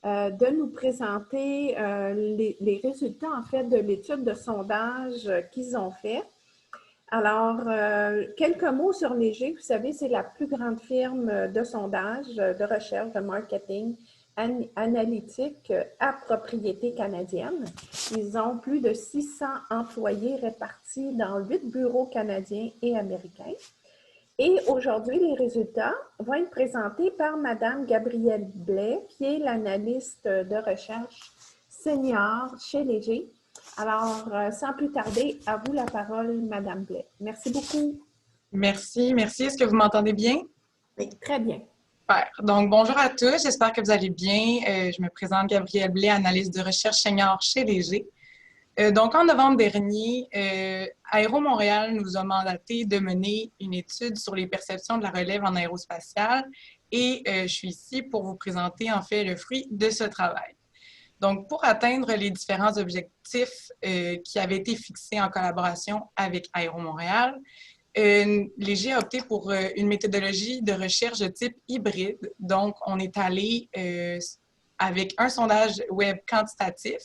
de nous présenter les résultats, en fait, de l'étude de sondage qu'ils ont fait. Alors, quelques mots sur Léger. Vous savez, c'est la plus grande firme de sondage, de recherche, de marketing analytique à propriété canadienne. Ils ont plus de 600 employés répartis dans 8 bureaux canadiens et américains. Et aujourd'hui, les résultats vont être présentés par Mme Gabrielle Blais, qui est l'analyste de recherche senior chez Léger. Alors, sans plus tarder, à vous la parole, Mme Blais. Merci beaucoup. Merci. Est-ce que vous m'entendez bien? Oui, très bien. Super. Donc, bonjour à tous. J'espère que vous allez bien. Je me présente Gabrielle Blais, analyste de recherche senior chez Léger. Donc, en novembre dernier, Aéro Montréal nous a mandaté de mener une étude sur les perceptions de la relève en aérospatiale et je suis ici pour vous présenter en fait le fruit de ce travail. Donc, pour atteindre les différents objectifs qui avaient été fixés en collaboration avec Aéro Montréal, Léger a opté pour une méthodologie de recherche de type hybride. Donc, on est allé avec un sondage web quantitatif.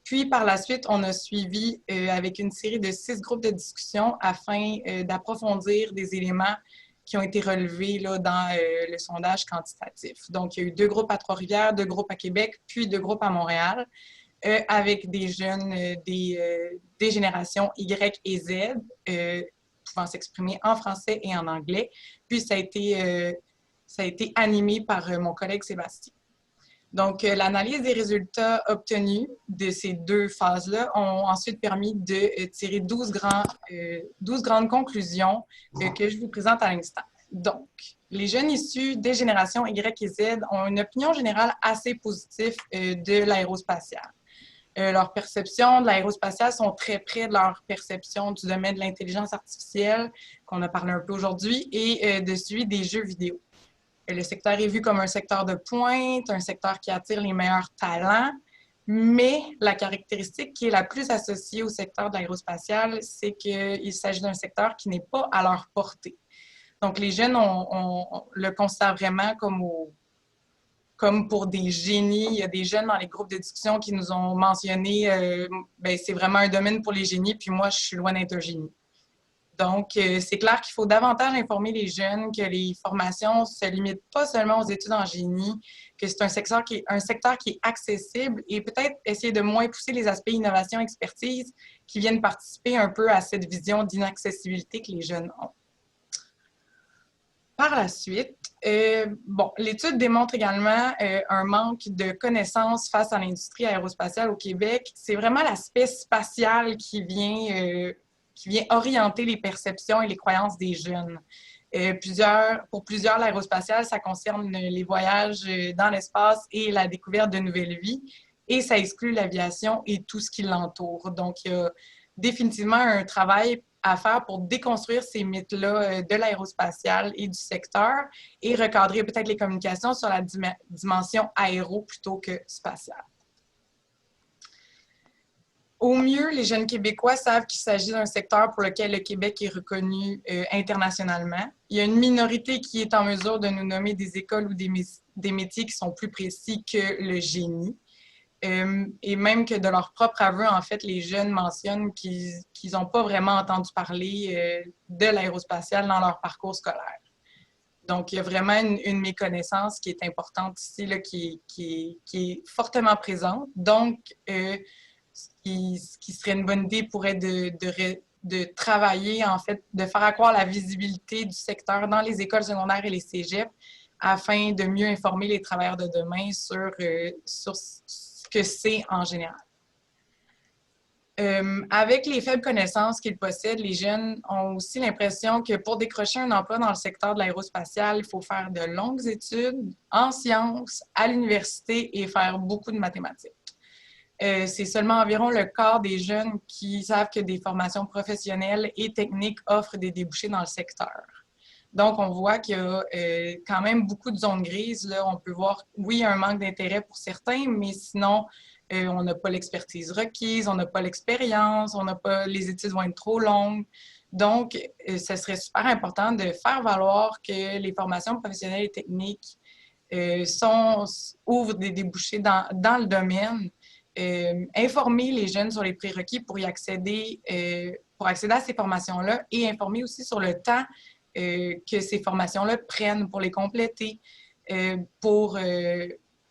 Puis, par la suite, on a suivi avec une série de 6 groupes de discussion afin d'approfondir des éléments qui ont été relevés là, dans le sondage quantitatif. Donc, il y a eu 2 groupes à Trois-Rivières, 2 groupes à Québec, puis 2 groupes à Montréal, avec des jeunes des générations Y et Z, pouvant s'exprimer en français et en anglais. Puis, ça a été animé par mon collègue Sébastien. Donc, l'analyse des résultats obtenus de ces 2 phases-là ont ensuite permis de tirer 12 grandes conclusions que je vous présente à l'instant. Donc, les jeunes issus des générations Y et Z ont une opinion générale assez positive de l'aérospatiale. Leurs perceptions de l'aérospatiale sont très près de leur perception du domaine de l'intelligence artificielle, qu'on a parlé un peu aujourd'hui, et de celui des jeux vidéo. Le secteur est vu comme un secteur de pointe, un secteur qui attire les meilleurs talents, mais la caractéristique qui est la plus associée au secteur de l'aérospatiale, c'est qu'il s'agit d'un secteur qui n'est pas à leur portée. Donc, les jeunes le considèrent vraiment comme pour des génies. Il y a des jeunes dans les groupes de discussion qui nous ont mentionné c'est vraiment un domaine pour les génies, puis moi, je suis loin d'être un génie. Donc, c'est clair qu'il faut davantage informer les jeunes que les formations ne se limitent pas seulement aux études en génie, que c'est un secteur qui est accessible et peut-être essayer de moins pousser les aspects innovation, expertise qui viennent participer un peu à cette vision d'inaccessibilité que les jeunes ont. Par la suite, l'étude démontre également un manque de connaissances face à l'industrie aérospatiale au Québec. C'est vraiment l'aspect spatial qui vient orienter les perceptions et les croyances des jeunes. Pour plusieurs, l'aérospatiale, ça concerne les voyages dans l'espace et la découverte de nouvelles vies, et ça exclut l'aviation et tout ce qui l'entoure. Donc, il y a définitivement un travail à faire pour déconstruire ces mythes-là de l'aérospatiale et du secteur et recadrer peut-être les communications sur la dimension aéro plutôt que spatiale. Au mieux, les jeunes Québécois savent qu'il s'agit d'un secteur pour lequel le Québec est reconnu internationalement. Il y a une minorité qui est en mesure de nous nommer des écoles ou des métiers qui sont plus précis que le génie. Et même que de leur propre aveu, en fait, les jeunes mentionnent qu'ils n'ont pas vraiment entendu parler de l'aérospatiale dans leur parcours scolaire. Donc, il y a vraiment une méconnaissance qui est importante ici, là, qui est fortement présente. Donc, ce qui serait une bonne idée pourrait de travailler, en fait, de faire accroître la visibilité du secteur dans les écoles secondaires et les cégeps afin de mieux informer les travailleurs de demain sur ce que c'est en général. Avec les faibles connaissances qu'ils possèdent, les jeunes ont aussi l'impression que pour décrocher un emploi dans le secteur de l'aérospatiale, il faut faire de longues études en sciences, à l'université et faire beaucoup de mathématiques. C'est seulement environ le quart des jeunes qui savent que des formations professionnelles et techniques offrent des débouchés dans le secteur. Donc, on voit qu'il y a quand même beaucoup de zones grises. Là. On peut voir, oui, un manque d'intérêt pour certains, mais sinon, on n'a pas l'expertise requise, on n'a pas l'expérience, les études vont être trop longues. Donc, ce serait super important de faire valoir que les formations professionnelles et techniques ouvrent des débouchés dans le domaine. Informer les jeunes sur les prérequis pour accéder à ces formations-là et informer aussi sur le temps que ces formations-là prennent pour les compléter, pour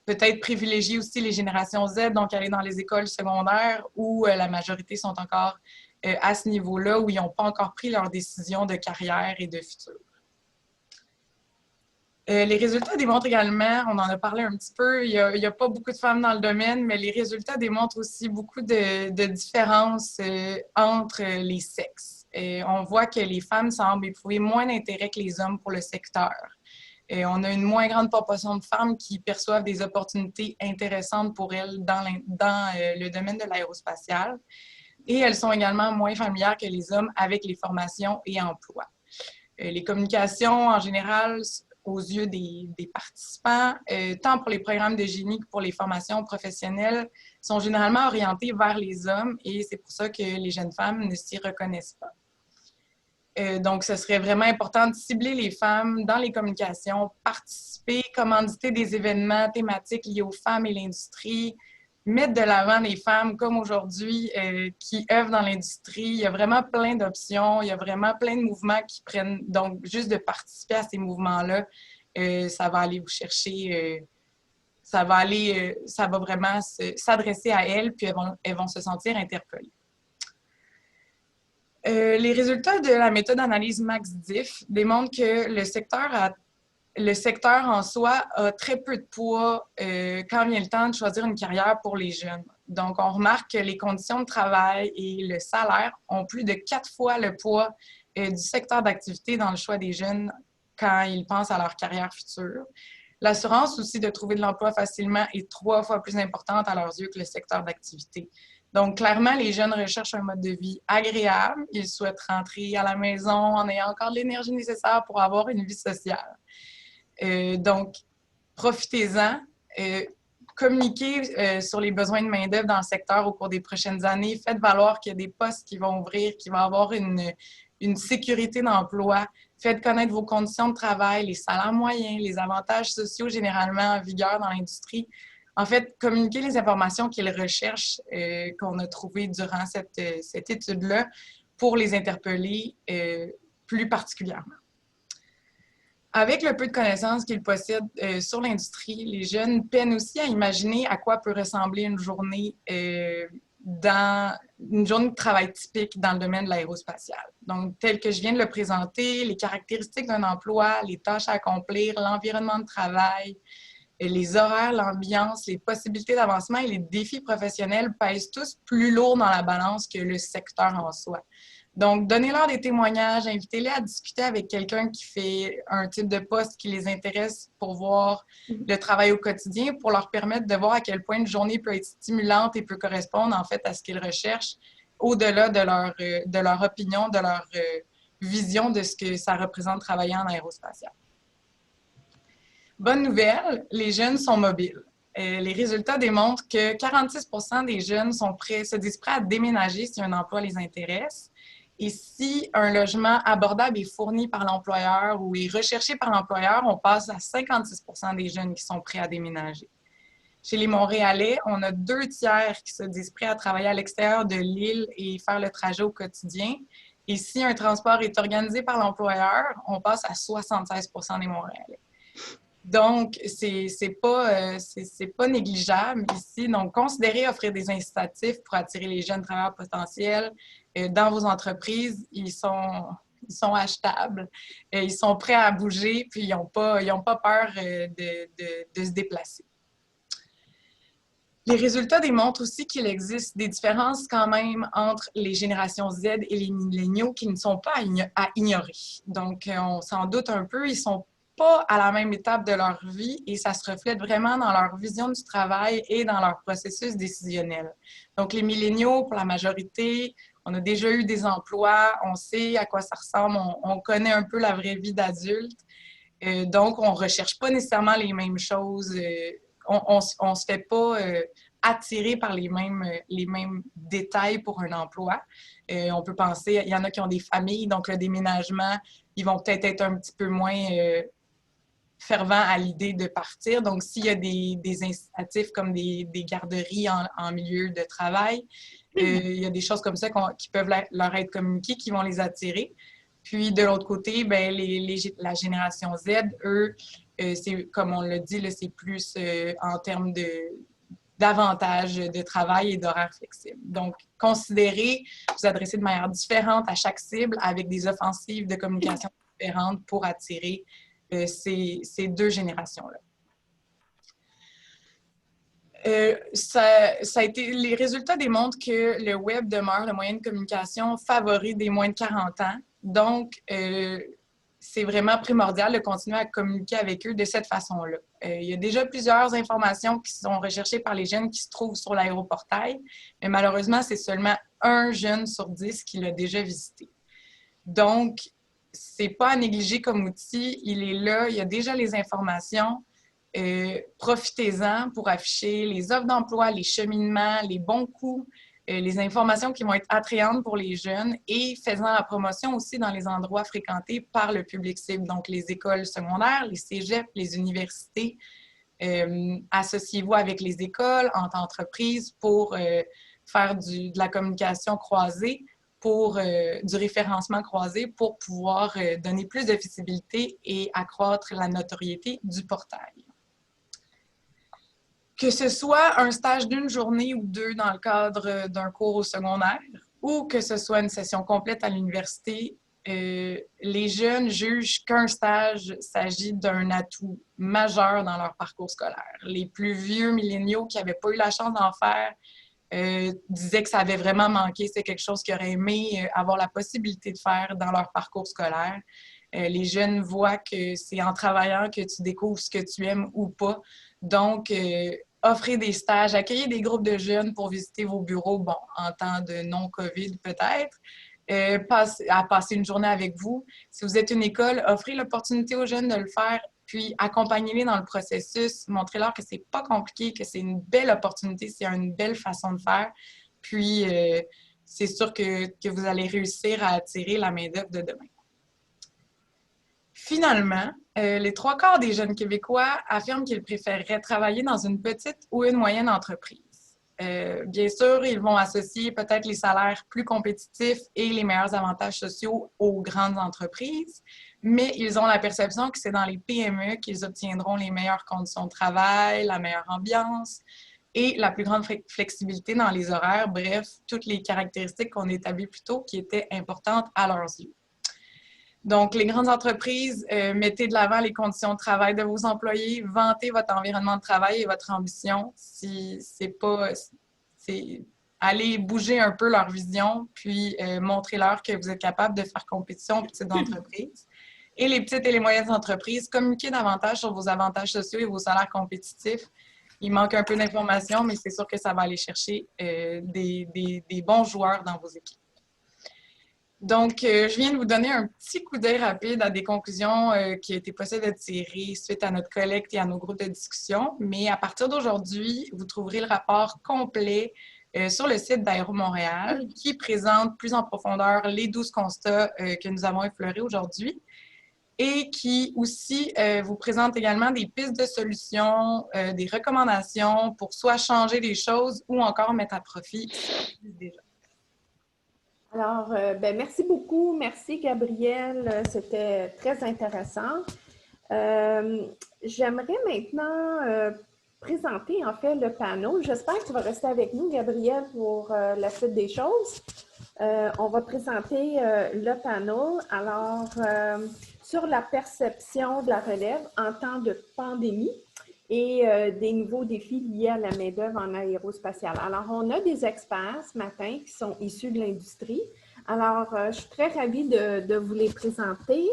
peut-être privilégier aussi les générations Z, donc aller dans les écoles secondaires où la majorité sont encore à ce niveau-là, où ils n'ont pas encore pris leur décision de carrière et de futur. Les résultats démontrent également, on en a parlé un petit peu, il n'y a pas beaucoup de femmes dans le domaine, mais les résultats démontrent aussi beaucoup de différences entre les sexes. On voit que les femmes semblent éprouver moins d'intérêt que les hommes pour le secteur. On a une moins grande proportion de femmes qui perçoivent des opportunités intéressantes pour elles dans le domaine de l'aérospatiale. Et elles sont également moins familières que les hommes avec les formations et emplois. Les communications, en général, aux yeux des participants, tant pour les programmes de génie que pour les formations professionnelles, sont généralement orientées vers les hommes et c'est pour ça que les jeunes femmes ne s'y reconnaissent pas. Donc, ce serait vraiment important de cibler les femmes dans les communications, participer, commanditer des événements thématiques liés aux femmes et l'industrie, mettre de l'avant les femmes comme aujourd'hui qui œuvrent dans l'industrie. Il y a vraiment plein d'options, il y a vraiment plein de mouvements qui prennent. Donc, juste de participer à ces mouvements-là, ça va aller vous chercher, ça va vraiment s'adresser à elles, puis elles vont se sentir interpellées. Les résultats de la méthode d'analyse MaxDiff démontrent que le secteur en soi a très peu de poids quand vient le temps de choisir une carrière pour les jeunes. Donc, on remarque que les conditions de travail et le salaire ont plus de 4 fois le poids du secteur d'activité dans le choix des jeunes quand ils pensent à leur carrière future. L'assurance aussi de trouver de l'emploi facilement est 3 fois plus importante à leurs yeux que le secteur d'activité. Donc, clairement, les jeunes recherchent un mode de vie agréable. Ils souhaitent rentrer à la maison en ayant encore de l'énergie nécessaire pour avoir une vie sociale. Donc, profitez-en. Communiquez sur les besoins de main-d'œuvre dans le secteur au cours des prochaines années. Faites valoir qu'il y a des postes qui vont ouvrir, qu'il va y avoir une sécurité d'emploi. Faites connaître vos conditions de travail, les salaires moyens, les avantages sociaux généralement en vigueur dans l'industrie. En fait, communiquer les informations qu'ils recherchent, qu'on a trouvées durant cette étude-là, pour les interpeller plus particulièrement. Avec le peu de connaissances qu'ils possèdent sur l'industrie, les jeunes peinent aussi à imaginer à quoi peut ressembler une journée de travail typique dans le domaine de l'aérospatial. Donc, tel que je viens de le présenter, les caractéristiques d'un emploi, les tâches à accomplir, l'environnement de travail, les horaires, l'ambiance, les possibilités d'avancement et les défis professionnels pèsent tous plus lourd dans la balance que le secteur en soi. Donc, donnez-leur des témoignages, invitez-les à discuter avec quelqu'un qui fait un type de poste qui les intéresse pour voir le travail au quotidien, pour leur permettre de voir à quel point une journée peut être stimulante et peut correspondre en fait à ce qu'ils recherchent, au-delà de leur opinion, de leur vision de ce que ça représente travailler en aérospatial. Bonne nouvelle, les jeunes sont mobiles. Les résultats démontrent que 46% des jeunes se disent prêts à déménager si un emploi les intéresse. Et si un logement abordable est fourni par l'employeur ou est recherché par l'employeur, on passe à 56% des jeunes qui sont prêts à déménager. Chez les Montréalais, on a 2/3 qui se disent prêts à travailler à l'extérieur de l'île et faire le trajet au quotidien. Et si un transport est organisé par l'employeur, on passe à 76% des Montréalais. Donc, c'est pas négligeable ici. Donc, considérez offrir des incitatifs pour attirer les jeunes travailleurs potentiels dans vos entreprises. Ils sont achetables, ils sont prêts à bouger, puis ils n'ont pas peur de se déplacer. Les résultats démontrent aussi qu'il existe des différences quand même entre les générations Z et les milléniaux qui ne sont pas à ignorer. Donc, on s'en doute un peu, ils sont pas à la même étape de leur vie et ça se reflète vraiment dans leur vision du travail et dans leur processus décisionnel. Donc, les milléniaux, pour la majorité, on a déjà eu des emplois, on sait à quoi ça ressemble, on connaît un peu la vraie vie d'adulte. Donc, on ne recherche pas nécessairement les mêmes choses. On ne se fait pas attirer par les mêmes détails pour un emploi. On peut penser, il y en a qui ont des familles, donc le déménagement, ils vont peut-être être un petit peu moins fervents à l'idée de partir. Donc, s'il y a des incitatifs comme des garderies en milieu de travail, il y a des choses comme ça qui peuvent leur être communiquées, qui vont les attirer. Puis, de l'autre côté, ben, la génération Z, eux, c'est, comme on l'a dit, c'est plus en termes d'avantages de travail et d'horaires flexibles. Donc, considérez vous adresser de manière différente à chaque cible avec des offensives de communication différentes pour attirer ces deux générations-là. Les résultats démontrent que le web demeure le moyen de communication favori des moins de 40 ans. Donc, c'est vraiment primordial de continuer à communiquer avec eux de cette façon-là. Il y a déjà plusieurs informations qui sont recherchées par les jeunes qui se trouvent sur l'aéroportail, mais malheureusement, c'est seulement 1 jeune sur 10 qui l'a déjà visité. Donc, c'est pas à négliger comme outil. Il est là, il y a déjà les informations. Profitez-en pour afficher les offres d'emploi, les cheminements, les bons coûts, les informations qui vont être attrayantes pour les jeunes et faisant la promotion aussi dans les endroits fréquentés par le public cible, donc les écoles secondaires, les cégeps, les universités. Associez-vous avec les écoles, entre entreprises pour faire de la communication croisée, du référencement croisé pour pouvoir donner plus de visibilité et accroître la notoriété du portail. Que ce soit un stage d'1 journée ou 2 dans le cadre d'un cours au secondaire ou que ce soit une session complète à l'université, les jeunes jugent qu'un stage s'agit d'un atout majeur dans leur parcours scolaire. Les plus vieux milléniaux qui n'avaient pas eu la chance d'en faire disaient que ça avait vraiment manqué. C'est quelque chose qu'ils auraient aimé avoir la possibilité de faire dans leur parcours scolaire. Les jeunes voient que c'est en travaillant que tu découvres ce que tu aimes ou pas. Donc, offrez des stages, accueillez des groupes de jeunes pour visiter vos bureaux, bon, en temps de non-COVID peut-être, à passer une journée avec vous. Si vous êtes une école, offrez l'opportunité aux jeunes de le faire, puis accompagnez-les dans le processus, montrez-leur que c'est pas compliqué, que c'est une belle opportunité, c'est une belle façon de faire. Puis, c'est sûr que vous allez réussir à attirer la main-d'œuvre de demain. Finalement, les 3/4 des jeunes Québécois affirment qu'ils préféreraient travailler dans une petite ou une moyenne entreprise. Bien sûr, ils vont associer peut-être les salaires plus compétitifs et les meilleurs avantages sociaux aux grandes entreprises, mais ils ont la perception que c'est dans les PME qu'ils obtiendront les meilleures conditions de travail, la meilleure ambiance et la plus grande flexibilité dans les horaires, bref, toutes les caractéristiques qu'on a établies plus tôt qui étaient importantes à leurs yeux. Donc, les grandes entreprises, mettez de l'avant les conditions de travail de vos employés, vantez votre environnement de travail et votre ambition. Si c'est pas, allez bouger un peu leur vision, puis montrez-leur que vous êtes capable de faire compétition aux petites entreprises. Et les petites et les moyennes entreprises, communiquez davantage sur vos avantages sociaux et vos salaires compétitifs. Il manque un peu d'informations, mais c'est sûr que ça va aller chercher des bons joueurs dans vos équipes. Donc, je viens de vous donner un petit coup d'œil rapide à des conclusions qui a été possible de tirer suite à notre collecte et à nos groupes de discussion. Mais à partir d'aujourd'hui, vous trouverez le rapport complet sur le site d'Aéro Montréal qui présente plus en profondeur les 12 constats que nous avons effleurés aujourd'hui et qui aussi vous présente également des pistes de solutions, des recommandations pour soit changer les choses ou encore mettre à profit déjà. Alors, merci beaucoup. Merci, Gabrielle. C'était très intéressant. J'aimerais maintenant présenter, en fait, le panel. J'espère que tu vas rester avec nous, Gabrielle, pour la suite des choses. On va présenter le panel. Alors, sur la perception de la relève en temps de pandémie et des nouveaux défis liés à la main-d'œuvre en aérospatiale. Alors, on a des experts ce matin qui sont issus de l'industrie. Alors, je suis très ravie de vous les présenter.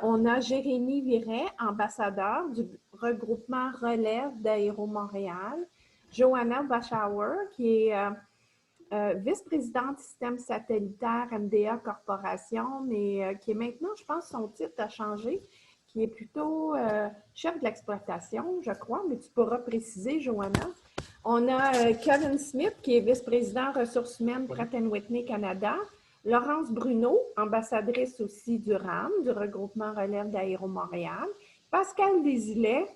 On a Jérémy Viret, ambassadeur du regroupement Relève d'Aéro Montréal. Joanna Bachauer, qui est vice-présidente du système satellitaire MDA Corporation, mais qui est maintenant, je pense, son titre a changé, qui est plutôt chef de l'exploitation, je crois, mais tu pourras préciser, Joanna. On a Kevin Smith, qui est vice-président ressources humaines Pratt & Whitney Canada. Laurence Bruno, ambassadrice aussi du RAM, du regroupement Relève d'Aéro Montréal. Pascal Desilets,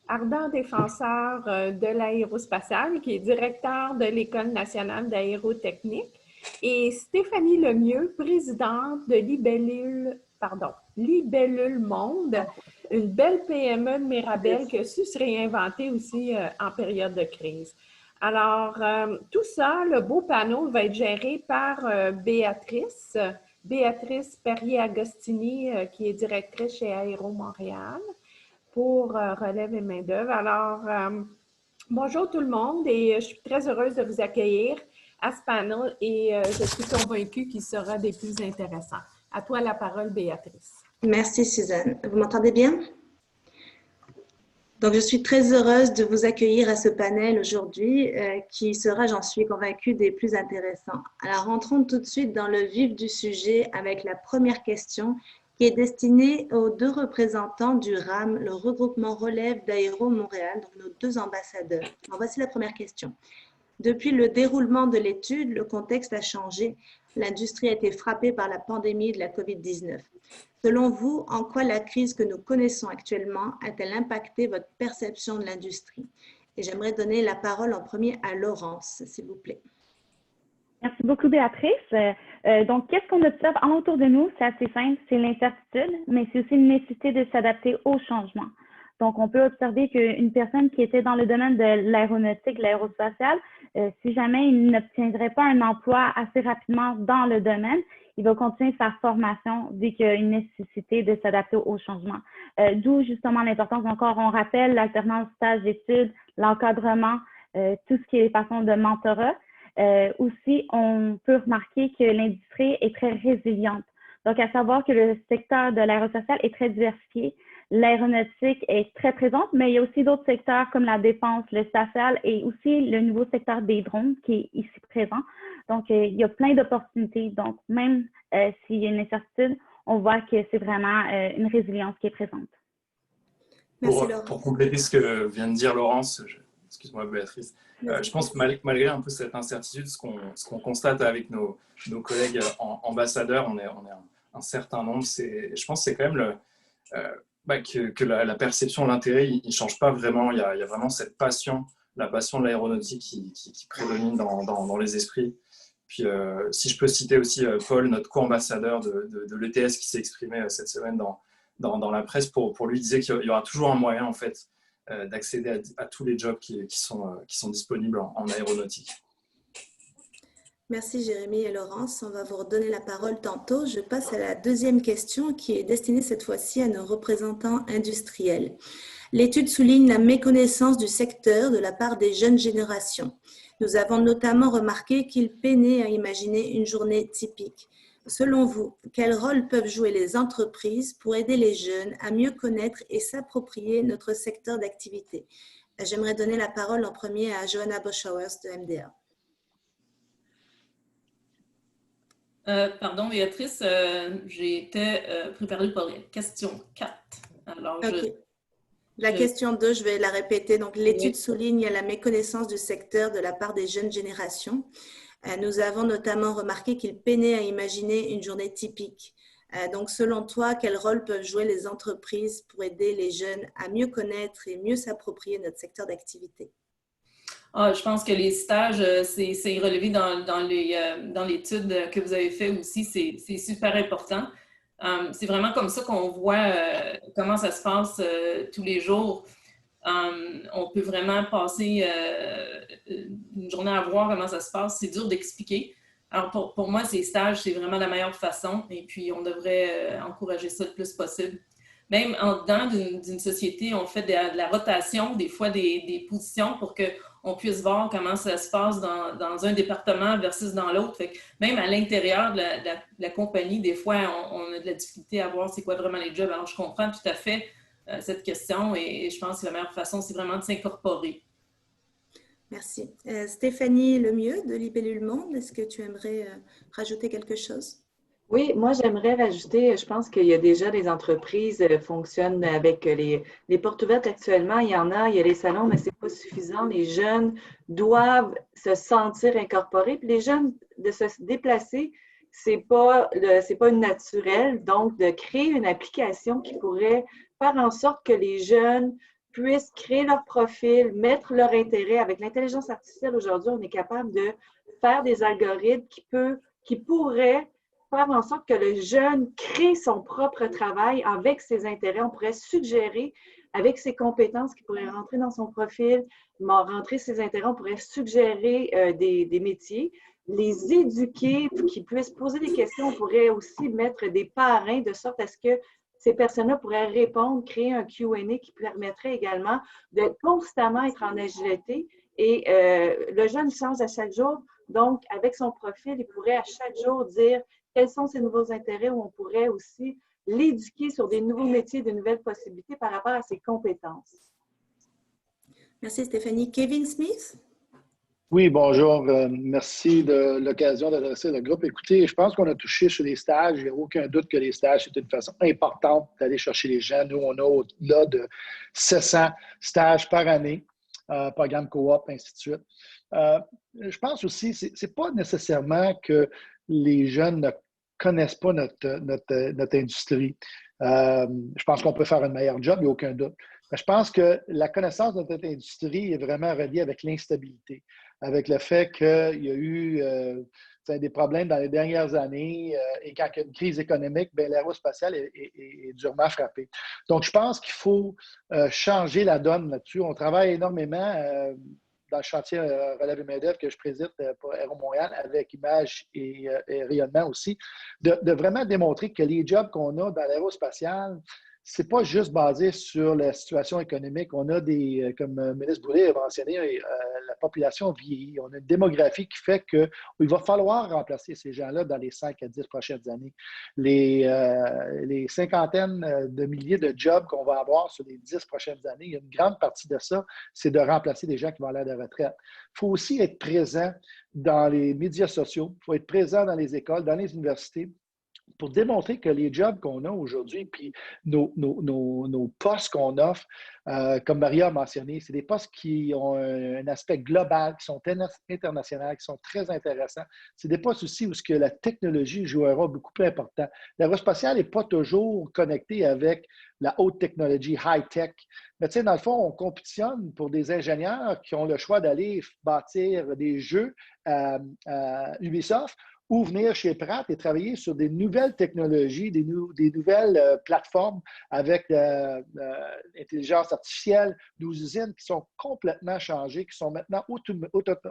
ardent défenseur de l'aérospatiale, qui est directeur de l'École nationale d'aérotechnique. Et Stéphanie Lemieux, présidente de Libellule Monde, une belle PME de Mirabel qui a su se réinventer aussi en période de crise. Alors, tout ça, le beau panneau va être géré par Béatrice Perrier-Agostini, qui est directrice chez Aéro Montréal pour relève et main-d'œuvre. Alors, bonjour tout le monde et je suis très heureuse de vous accueillir à ce panel et je suis convaincue qu'il sera des plus intéressants. À toi la parole, Béatrice. Merci, Suzanne. Vous m'entendez bien? Donc, je suis très heureuse de vous accueillir à ce panel aujourd'hui qui sera, j'en suis convaincue, des plus intéressants. Alors, rentrons tout de suite dans le vif du sujet avec la première question qui est destinée aux deux représentants du RAM, le regroupement Relève d'Aéro Montréal, donc nos deux ambassadeurs. Alors, voici la première question. Depuis le déroulement de l'étude, le contexte a changé. L'industrie a été frappée par la pandémie de la COVID-19. Selon vous, en quoi la crise que nous connaissons actuellement a-t-elle impacté votre perception de l'industrie? Et j'aimerais donner la parole en premier à Laurence, s'il vous plaît. Merci beaucoup, Béatrice. Donc, qu'est-ce qu'on observe autour de nous? C'est assez simple, c'est l'incertitude, mais c'est aussi une nécessité de s'adapter au changement. Donc, on peut observer qu'une personne qui était dans le domaine de l'aéronautique, de l'aérospatiale, si jamais il n'obtiendrait pas un emploi assez rapidement dans le domaine, il va continuer sa formation vu qu'il y a une nécessité de s'adapter au changement. D'où justement l'importance, encore on rappelle, l'alternance stage d'études, l'encadrement, tout ce qui est façon de mentorat. Aussi, on peut remarquer que l'industrie est très résiliente. Donc, à savoir que le secteur de l'aérospatiale est très diversifié. L'aéronautique est très présente, mais il y a aussi d'autres secteurs comme la défense, le spatial et aussi le nouveau secteur des drones qui est ici présent. Donc, il y a plein d'opportunités. Donc, même s'il y a une incertitude, on voit que c'est vraiment une résilience qui est présente. Merci, pour compléter ce que vient de dire Laurence, excuse-moi Béatrice, je pense que malgré un peu cette incertitude, ce qu'on constate avec nos collègues ambassadeurs, on est un certain nombre, je pense que c'est quand même que la perception, l'intérêt, il ne change pas vraiment. Il y a vraiment cette passion la passion de l'aéronautique qui prédomine dans les esprits. Puis, si je peux citer aussi Paul, notre co-ambassadeur de l'ETS, qui s'est exprimé cette semaine dans la presse, pour lui disait qu'il y aura toujours un moyen en fait, d'accéder à tous les jobs qui sont disponibles en aéronautique. Merci Jérémy et Laurence. On va vous redonner la parole tantôt. Je passe à la deuxième question qui est destinée cette fois-ci à nos représentants industriels. L'étude souligne la méconnaissance du secteur de la part des jeunes générations. Nous avons notamment remarqué qu'ils peinaient à imaginer une journée typique. Selon vous, quel rôle peuvent jouer les entreprises pour aider les jeunes à mieux connaître et s'approprier notre secteur d'activité? J'aimerais donner la parole en premier à Johanna Boschauers de MDA. Pardon, Béatrice, j'ai été préparée pour la question 4. Alors, okay. La question 2, je vais la répéter. Donc, l'étude souligne la méconnaissance du secteur de la part des jeunes générations. Nous avons notamment remarqué qu'ils peinaient à imaginer une journée typique. Donc, selon toi, quel rôle peuvent jouer les entreprises pour aider les jeunes à mieux connaître et mieux s'approprier notre secteur d'activité? Je pense que les stages, c'est relevé dans l'étude que vous avez faite aussi, c'est super important. C'est vraiment comme ça qu'on voit comment ça se passe tous les jours. On peut vraiment passer une journée à voir comment ça se passe. C'est dur d'expliquer. Alors, pour moi, ces stages, c'est vraiment la meilleure façon. Et puis, on devrait encourager ça le plus possible. Même en dedans d'une société, on fait de la rotation, des fois des positions pour qu'on puisse voir comment ça se passe dans un département versus dans l'autre. Même à l'intérieur de la compagnie, des fois, on a de la difficulté à voir c'est quoi vraiment les jobs. Alors, je comprends tout à fait cette question et je pense que la meilleure façon, c'est vraiment de s'incorporer. Merci. Stéphanie Lemieux de Libellule Monde, est-ce que tu aimerais rajouter quelque chose? Oui, moi, j'aimerais rajouter, je pense qu'il y a déjà des entreprises qui fonctionnent avec les portes ouvertes actuellement. Il y a les salons, mais ce n'est pas suffisant. Les jeunes doivent se sentir incorporés. Puis les jeunes, de se déplacer, c'est pas une naturelle. Donc, de créer une application qui pourrait faire en sorte que les jeunes puissent créer leur profil, mettre leur intérêt. Avec l'intelligence artificielle, aujourd'hui, on est capable de faire des algorithmes qui pourraient faire en sorte que le jeune crée son propre travail avec ses intérêts. On pourrait suggérer, avec ses compétences qui pourraient rentrer dans son profil, rentrer ses intérêts, on pourrait suggérer des métiers, les éduquer, qu'ils puissent poser des questions. On pourrait aussi mettre des parrains de sorte à ce que ces personnes-là pourraient répondre, créer un Q&A qui permettrait également de constamment être en agilité. Et le jeune change à chaque jour. Donc, avec son profil, il pourrait à chaque jour dire quels sont ses nouveaux intérêts, où on pourrait aussi l'éduquer sur des nouveaux métiers, de nouvelles possibilités par rapport à ses compétences. Merci Stéphanie. Kevin Smith? Oui, bonjour. Merci de l'occasion d'adresser le groupe. Écoutez, je pense qu'on a touché sur les stages. Il n'y a aucun doute que les stages, c'est une façon importante d'aller chercher les gens. Nous, on a au-delà de 700 stages par année, programme coop, ainsi de suite. Je pense aussi, c'est pas nécessairement que les jeunes ne connaissent pas notre industrie. Je pense qu'on peut faire un meilleur job, il n'y a aucun doute. Mais je pense que la connaissance de notre industrie est vraiment reliée avec l'instabilité, avec le fait qu'il y a eu des problèmes dans les dernières années et quand il y a une crise économique, l'aérospatiale est durement frappée. Donc, je pense qu'il faut changer la donne là-dessus. On travaille énormément dans le chantier Relève et main-d'œuvre que je préside pour Aéro Montréal avec Images et Rayonnement aussi, de vraiment démontrer que les jobs qu'on a dans l'aérospatiale, c'est pas juste basé sur la situation économique. On a comme le ministre Boulay a mentionné, la population vieillit. On a une démographie qui fait qu'il va falloir remplacer ces gens-là dans les 5 à 10 prochaines années. Les cinquantaines de milliers de jobs qu'on va avoir sur les 10 prochaines années, il y a une grande partie de ça, c'est de remplacer des gens qui vont aller à la retraite. Il faut aussi être présent dans les médias sociaux, il faut être présent dans les écoles, dans les universités, pour démontrer que les jobs qu'on a aujourd'hui, puis nos postes qu'on offre, comme Maria a mentionné, c'est des postes qui ont un aspect global, qui sont internationaux, qui sont très intéressants. C'est des postes aussi où la technologie joue un rôle beaucoup plus important. L'aérospatial n'est pas toujours connecté avec la haute technologie, high-tech. Mais tu sais, dans le fond, on compétitionne pour des ingénieurs qui ont le choix d'aller bâtir des jeux à Ubisoft ou venir chez Pratt et travailler sur des nouvelles technologies, des nouvelles plateformes avec l'intelligence artificielle, nos usines qui sont complètement changées, qui sont maintenant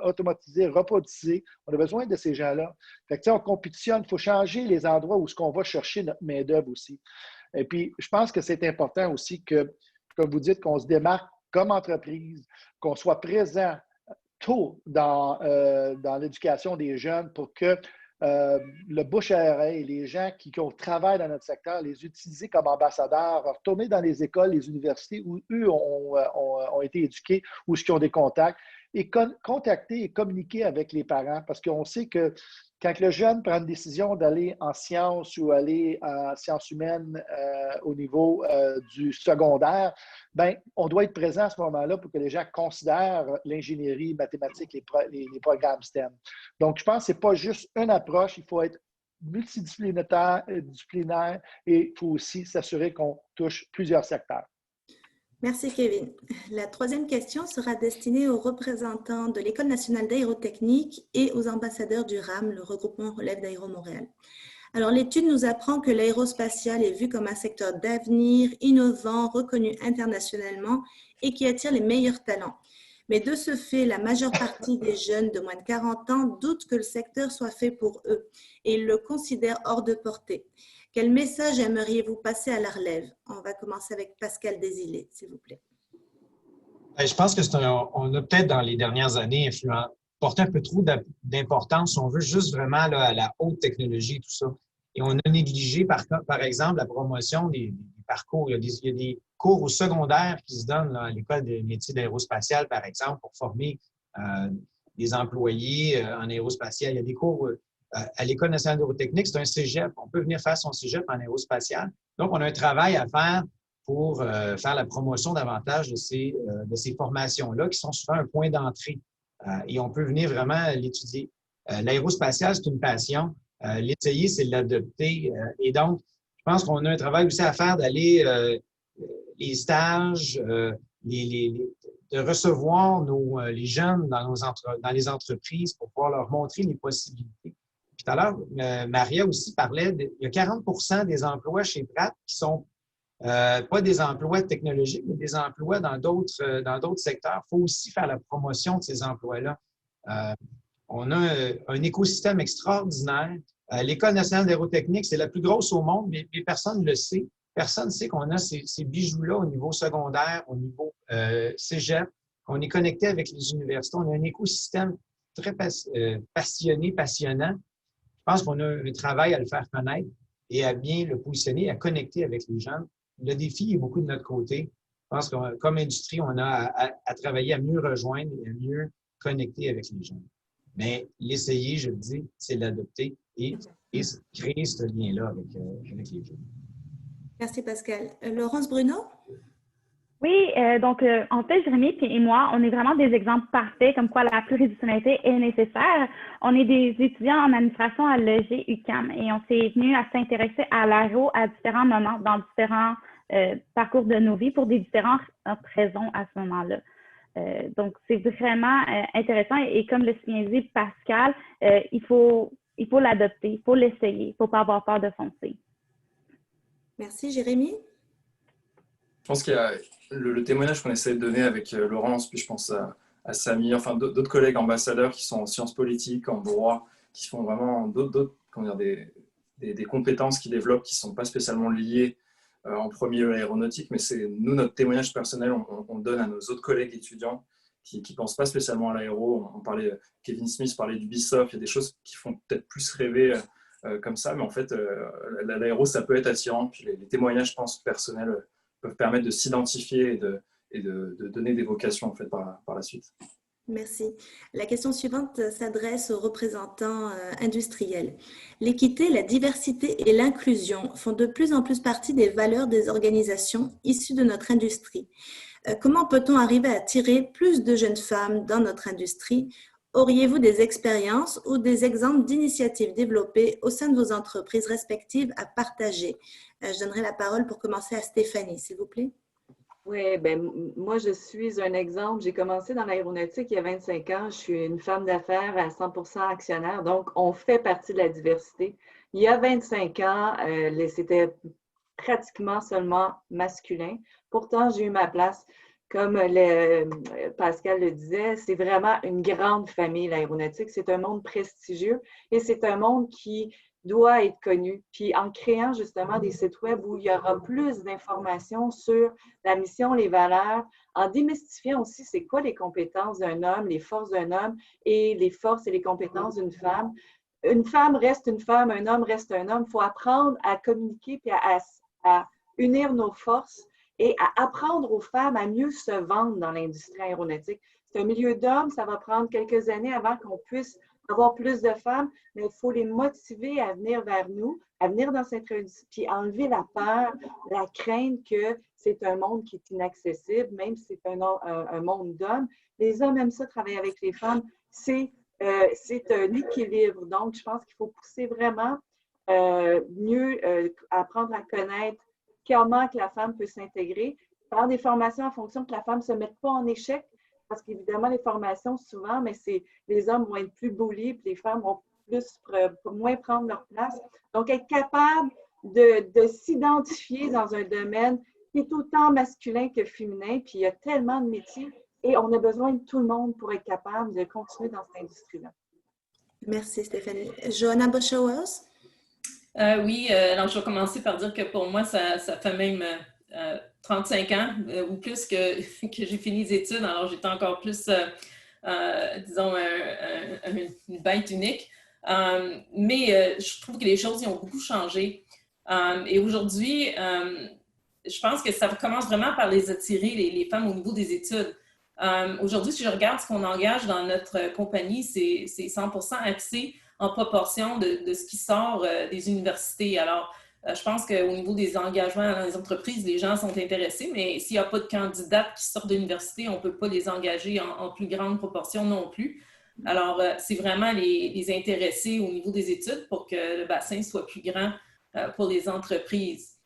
automatisées, robotisées. On a besoin de ces gens-là. Fait que, on compétitionne, il faut changer les endroits où on va chercher notre main-d'œuvre aussi. Et puis, je pense que c'est important aussi que, comme vous dites, qu'on se démarque comme entreprise, qu'on soit présent tôt dans l'éducation des jeunes pour que le bouche à oreille, les gens qui travaillent dans notre secteur, les utiliser comme ambassadeurs, retourner dans les écoles, les universités où eux ont été éduqués ou qui ont des contacts et contacter et communiquer avec les parents parce qu'on sait que quand le jeune prend une décision d'aller en sciences ou aller en sciences humaines au niveau du secondaire, bien, on doit être présent à ce moment-là pour que les gens considèrent l'ingénierie, mathématiques, les programmes STEM. Donc, je pense que ce n'est pas juste une approche, il faut être multidisciplinaire et il faut aussi s'assurer qu'on touche plusieurs secteurs. Merci, Kevin. La troisième question sera destinée aux représentants de l'École nationale d'aérotechnique et aux ambassadeurs du RAM, le regroupement relève d'Aéro Montréal. Alors, l'étude nous apprend que l'aérospatial est vu comme un secteur d'avenir, innovant, reconnu internationalement et qui attire les meilleurs talents. Mais de ce fait, la majeure partie des jeunes de moins de 40 ans doutent que le secteur soit fait pour eux et ils le considèrent hors de portée. Quel message aimeriez-vous passer à la relève? On va commencer avec Pascal Desilets, s'il vous plaît. Je pense que on a peut-être dans les dernières années porté un peu trop d'importance, si on veut, juste vraiment là, à la haute technologie et tout ça. Et on a négligé, par exemple, la promotion des parcours. Il y a des cours au secondaire qui se donnent là, à l'École des métiers d'aérospatial, par exemple, pour former des employés en aérospatial. Il y a des cours à l'École nationale d'aérotechnique, c'est un cégep. On peut venir faire son cégep en aérospatial. Donc, on a un travail à faire pour faire la promotion davantage de ces formations-là, qui sont souvent un point d'entrée. Et on peut venir vraiment l'étudier. L'aérospatial, c'est une passion. L'essayer, c'est l'adopter. Et donc, je pense qu'on a un travail aussi à faire d'aller les stages, de recevoir les jeunes dans les entreprises pour pouvoir leur montrer les possibilités. Puis tout à l'heure, Maria aussi parlait, il y a 40% des emplois chez Pratt qui sont pas des emplois technologiques, mais des emplois dans d'autres secteurs. Il faut aussi faire la promotion de ces emplois-là. On a un écosystème extraordinaire. L'École nationale d'aérotechnique, c'est la plus grosse au monde, mais personne ne le sait. Personne ne sait qu'on a ces bijoux-là au niveau secondaire, au niveau cégep, qu'on est connecté avec les universités. On a un écosystème très passionnant. Je pense qu'on a un travail à le faire connaître et à bien le positionner, à connecter avec les gens. Le défi est beaucoup de notre côté. Je pense que comme industrie, on a à travailler à mieux rejoindre et à mieux connecter avec les gens. Mais l'essayer, je le dis, c'est l'adopter et créer ce lien-là avec les gens. Merci Pascal. Laurence Bruno? Oui, donc en fait, Jérémy et moi, on est vraiment des exemples parfaits comme quoi la pluridisciplinarité est nécessaire. On est des étudiants en administration à l'EG UQAM et on s'est venu à s'intéresser à l'aéro à différents moments, dans différents parcours de nos vies pour des différentes raisons à ce moment-là. Donc, c'est vraiment intéressant et comme le signalait Pascal, il faut l'adopter, il faut l'essayer, il ne faut pas avoir peur de foncer. Merci, Jérémy. Je pense qu'il y a le témoignage qu'on essaie de donner avec Laurence, puis je pense à Samy, enfin d'autres collègues ambassadeurs qui sont en sciences politiques, en droit, qui font vraiment des compétences qu'ils développent qui ne sont pas spécialement liées en premier lieu à l'aéronautique, mais c'est nous, notre témoignage personnel, on le donne à nos autres collègues étudiants qui ne pensent pas spécialement à l'aéro. Kevin Smith parlait d'Ubisoft, il y a des choses qui font peut-être plus rêver comme ça, mais en fait, l'aéro, ça peut être attirant. Puis les témoignages, je pense, personnels peuvent permettre de s'identifier et de donner des vocations en fait, par la suite. Merci. La question suivante s'adresse aux représentants industriels. L'équité, la diversité et l'inclusion font de plus en plus partie des valeurs des organisations issues de notre industrie. Comment peut-on arriver à attirer plus de jeunes femmes dans notre industrie? Auriez-vous des expériences ou des exemples d'initiatives développées au sein de vos entreprises respectives à partager? Je donnerai la parole pour commencer à Stéphanie, s'il vous plaît. Oui, ben moi, je suis un exemple. J'ai commencé dans l'aéronautique il y a 25 ans. Je suis une femme d'affaires à 100% actionnaire. Donc, on fait partie de la diversité. Il y a 25 ans, c'était pratiquement seulement masculin. Pourtant, j'ai eu ma place. Comme Pascal le disait, c'est vraiment une grande famille, l'aéronautique. C'est un monde prestigieux et c'est un monde qui doit être connu. Puis en créant justement des sites web où il y aura plus d'informations sur la mission, les valeurs, en démystifiant aussi c'est quoi les compétences d'un homme, les forces d'un homme et les forces et les compétences d'une femme. Une femme reste une femme, un homme reste un homme. Il faut apprendre à communiquer puis à unir nos forces et à apprendre aux femmes à mieux se vendre dans l'industrie aéronautique. C'est un milieu d'hommes, ça va prendre quelques années avant qu'on puisse avoir plus de femmes, mais il faut les motiver à venir vers nous, à venir dans cette industrie, puis enlever la peur, la crainte que c'est un monde qui est inaccessible, même si c'est un monde d'hommes. Les hommes aiment ça, travailler avec les femmes. C'est un équilibre. Donc, je pense qu'il faut pousser vraiment mieux, apprendre à connaître comment que la femme peut s'intégrer, faire des formations en fonction que la femme ne se mette pas en échec, parce qu'évidemment, les formations, souvent, mais les hommes vont être plus bullies, puis les femmes vont moins prendre leur place. Donc, être capable de s'identifier dans un domaine qui est autant masculin que féminin, puis il y a tellement de métiers, et on a besoin de tout le monde pour être capable de continuer dans cette industrie-là. Merci, Stéphanie. Johanna Boschauers? Oui, alors je vais commencer par dire que pour moi, ça fait même 35 ans ou plus que j'ai fini les études. Alors, j'étais encore plus, disons, une bête unique. Mais je trouve que les choses ont beaucoup changé. Et aujourd'hui, je pense que ça commence vraiment par les attirer, les femmes, au niveau des études. Aujourd'hui, si je regarde ce qu'on engage dans notre compagnie, c'est 100% axé en proportion de ce qui sort des universités. Alors, je pense qu'au niveau des engagements dans les entreprises, les gens sont intéressés, mais s'il n'y a pas de candidates qui sortent de l'université, on ne peut pas les engager en plus grande proportion non plus. Alors, c'est vraiment les intéresser au niveau des études pour que le bassin soit plus grand pour les entreprises.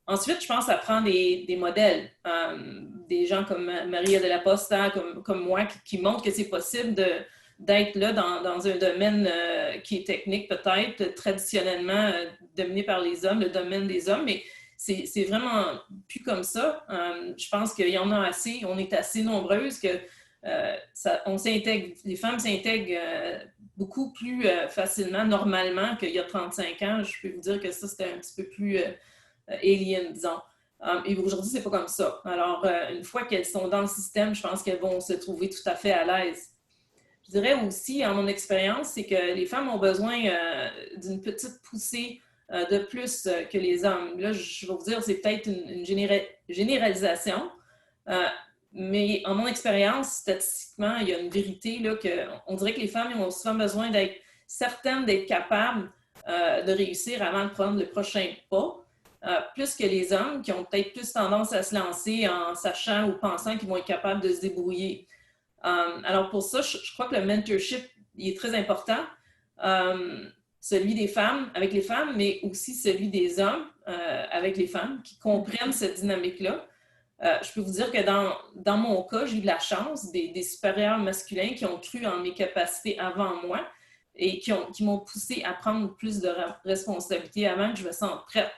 Ensuite, je pense que ça prend des modèles, des gens comme Maria de la Posta, comme moi, qui montrent que c'est possible d'être là dans un domaine qui est technique peut-être, traditionnellement dominé par les hommes, le domaine des hommes, mais c'est vraiment plus comme ça. Je pense qu'il y en a assez, on est assez nombreuses que les femmes s'intègrent beaucoup plus facilement, normalement, qu'il y a 35 ans. Je peux vous dire que ça, c'était un petit peu plus alien, disons. Et aujourd'hui, c'est pas comme ça. Alors, une fois qu'elles sont dans le système, je pense qu'elles vont se trouver tout à fait à l'aise. Je dirais aussi, en mon expérience, c'est que les femmes ont besoin d'une petite poussée de plus que les hommes. Là, je vais vous dire, c'est peut-être une généralisation, mais en mon expérience, statistiquement, il y a une vérité là, qu'on dirait que les femmes ont souvent besoin d'être certaines d'être capables de réussir avant de prendre le prochain pas, plus que les hommes qui ont peut-être plus tendance à se lancer en sachant ou pensant qu'ils vont être capables de se débrouiller. Alors pour ça, je crois que le mentorship il est très important, celui des femmes avec les femmes, mais aussi celui des hommes avec les femmes qui comprennent cette dynamique-là. Je peux vous dire que dans mon cas, j'ai eu de la chance des supérieurs masculins qui ont cru en mes capacités avant moi et qui m'ont poussé à prendre plus de responsabilités avant que je me sente prête.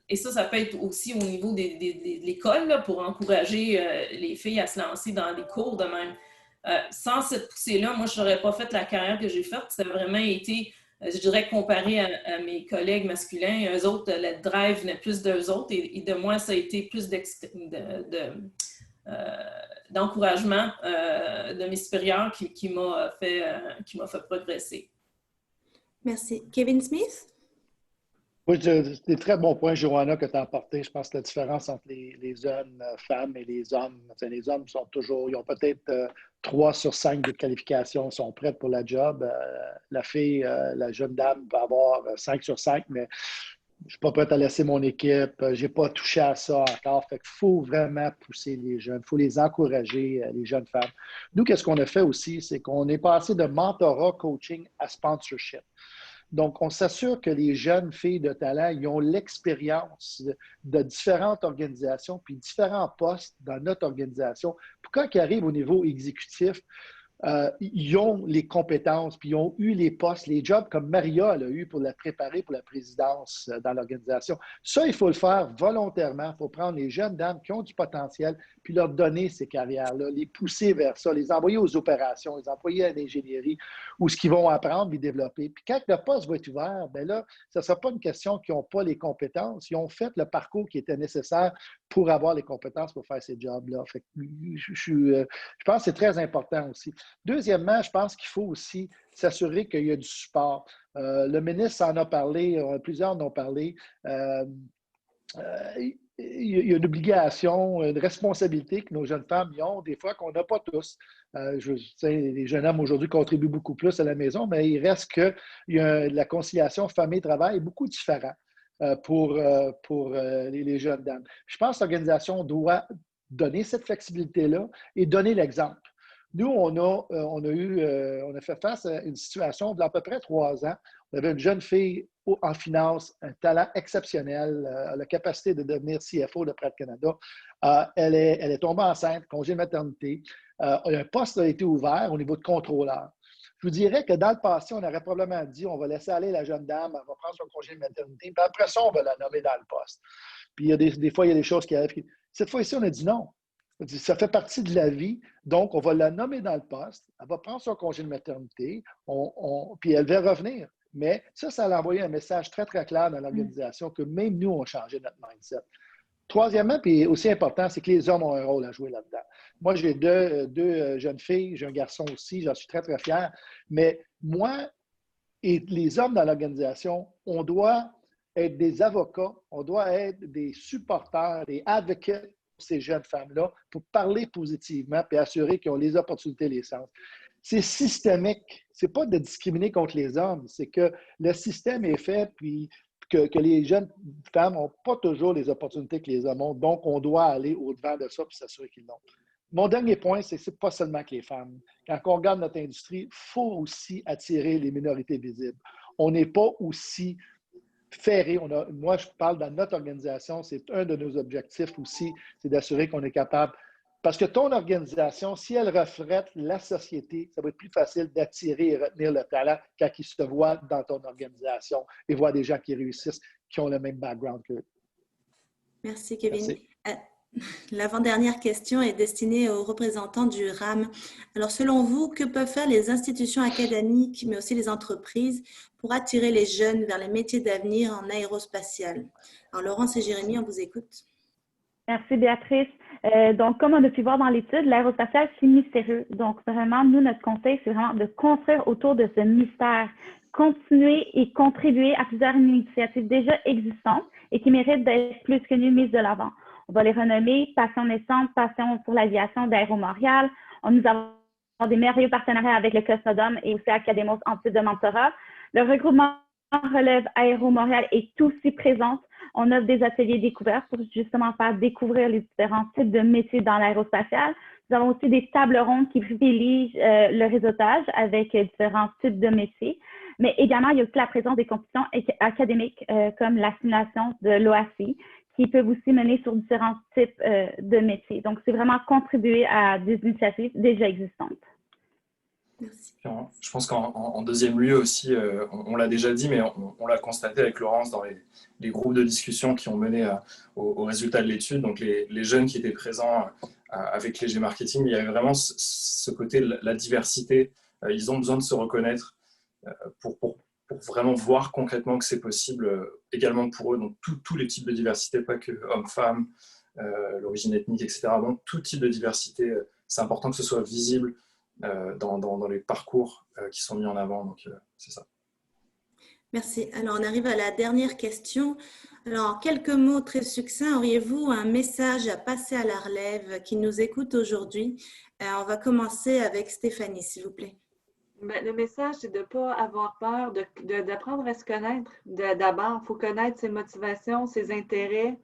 Et ça peut être aussi au niveau de l'école là, pour encourager les filles à se lancer dans des cours de même. Sans cette poussée-là, moi, je n'aurais pas fait la carrière que j'ai faite. Ça a vraiment été, je dirais, comparé à mes collègues masculins. Eux autres, le drive venait plus d'eux autres et de moi, ça a été plus d'encouragement de mes supérieurs qui m'a fait progresser. Merci. Kevin Smith? Oui, c'est des très bons points, Joanna, que tu as apporté. Je pense que la différence entre les jeunes femmes et les hommes, les hommes sont toujours, ils ont peut-être 3 sur 5 de qualifications, sont prêtes pour la job. La fille, la jeune dame peut avoir 5 sur 5, mais je ne suis pas prête à laisser mon équipe. Je n'ai pas touché à ça encore. Fait qu'il faut vraiment pousser les jeunes. Il faut les encourager, les jeunes femmes. Nous, qu'est-ce qu'on a fait aussi? C'est qu'on est passé de mentorat, coaching à sponsorship. Donc, on s'assure que les jeunes filles de talent, ils ont l'expérience de différentes organisations, puis différents postes dans notre organisation. Puis quand ils arrivent au niveau exécutif, ils ont les compétences, puis ils ont eu les postes, les jobs comme Maria elle a eu pour la préparer pour la présidence dans l'organisation. Ça, il faut le faire volontairement. Il faut prendre les jeunes dames qui ont du potentiel, puis leur donner ces carrières-là, les pousser vers ça, les envoyer aux opérations, les envoyer à l'ingénierie, où ce qu'ils vont apprendre et développer. Puis quand le poste va être ouvert, bien là, ce ne sera pas une question qu'ils n'ont pas les compétences. Ils ont fait le parcours qui était nécessaire pour avoir les compétences pour faire ces jobs-là. Fait que je pense que c'est très important aussi. Deuxièmement, je pense qu'il faut aussi s'assurer qu'il y a du support. Le ministre en a parlé, plusieurs en ont parlé. Il y a une obligation, une responsabilité que nos jeunes femmes y ont, des fois qu'on n'a pas tous. Les jeunes hommes aujourd'hui contribuent beaucoup plus à la maison, mais il reste que la conciliation famille-travail est beaucoup différente pour les jeunes dames. Je pense que l'organisation doit donner cette flexibilité-là et donner l'exemple. Nous, on a fait face à une situation d'à peu près 3 ans. On avait une jeune fille en finance, un talent exceptionnel, la capacité de devenir CFO de Pratt Canada. Elle est tombée enceinte, congé de maternité. Un poste a été ouvert au niveau de contrôleur. Je vous dirais que dans le passé, on aurait probablement dit on va laisser aller la jeune dame, elle va prendre son congé de maternité, puis après ça, on va la nommer dans le poste. Puis il y a des fois, il y a des choses qui arrivent. Cette fois-ci, on a dit non. Ça fait partie de la vie, donc on va la nommer dans le poste, elle va prendre son congé de maternité, puis elle va revenir. Mais ça a envoyé un message très, très clair dans l'organisation que même nous, on changé notre mindset. Troisièmement, puis aussi important, c'est que les hommes ont un rôle à jouer là-dedans. Moi, j'ai deux jeunes filles, j'ai un garçon aussi, j'en suis très, très fier. Mais moi et les hommes dans l'organisation, on doit être des avocats, on doit être des supporters, des advocates pour ces jeunes femmes-là, pour parler positivement et assurer qu'ils ont les opportunités et les chances. C'est systémique. Ce n'est pas de discriminer contre les hommes, c'est que le système est fait, puis que les jeunes femmes n'ont pas toujours les opportunités que les hommes ont. Donc, on doit aller au-devant de ça pour s'assurer qu'ils l'ont. Mon dernier point, c'est que ce n'est pas seulement que les femmes. Quand on regarde notre industrie, il faut aussi attirer les minorités visibles. On n'est pas aussi ferré. Moi, je parle dans notre organisation, c'est un de nos objectifs aussi, c'est d'assurer qu'on est capable. Parce que ton organisation, si elle reflète la société, ça va être plus facile d'attirer et retenir le talent quand ils se voient dans ton organisation et voir des gens qui réussissent, qui ont le même background qu'eux. Merci, Kevin. Merci. L'avant-dernière question est destinée aux représentants du RAM. Alors, selon vous, que peuvent faire les institutions académiques, mais aussi les entreprises, pour attirer les jeunes vers les métiers d'avenir en aérospatial? Alors, Laurence et Jérémy, on vous écoute. Merci, Béatrice. Donc, comme on a pu voir dans l'étude, l'aérospatial, c'est mystérieux. Donc, vraiment, nous, notre conseil, c'est vraiment de construire autour de ce mystère, continuer et contribuer à plusieurs initiatives déjà existantes et qui méritent d'être plus connues, mises de l'avant. On va les renommer Passion naissante, Passion pour l'aviation d'Aéro Montréal. Nous avons des merveilleux partenariats avec le Cosmodome et aussi Academos en titre de mentorat. Le regroupement Relève Aéro Montréal est aussi présent. On offre des ateliers découvertes pour justement faire découvrir les différents types de métiers dans l'aérospatial. Nous avons aussi des tables rondes qui privilégient le réseautage avec différents types de métiers. Mais également, il y a aussi la présence des compétitions académiques comme la simulation de l'OACI qui peuvent aussi mener sur différents types de métiers. Donc, c'est vraiment contribuer à des initiatives déjà existantes. Merci. Je pense qu'en deuxième lieu aussi, on l'a déjà dit, mais on l'a constaté avec Laurence dans les groupes de discussion qui ont mené au résultat de l'étude. Donc les jeunes qui étaient présents avec Léger Marketing, il y avait vraiment ce côté de la diversité. Ils ont besoin de se reconnaître pour vraiment voir concrètement que c'est possible également pour eux. Donc tous les types de diversité, pas que hommes-femmes, l'origine ethnique, etc. Donc tout type de diversité, c'est important que ce soit visible dans les parcours qui sont mis en avant. Donc, c'est ça. Merci. Alors, on arrive à la dernière question. Alors, quelques mots très succincts. Auriez-vous un message à passer à la relève qui nous écoute aujourd'hui? On va commencer avec Stéphanie, s'il vous plaît. Le message, c'est de ne pas avoir peur, d'apprendre à se connaître. D'abord, il faut connaître ses motivations, ses intérêts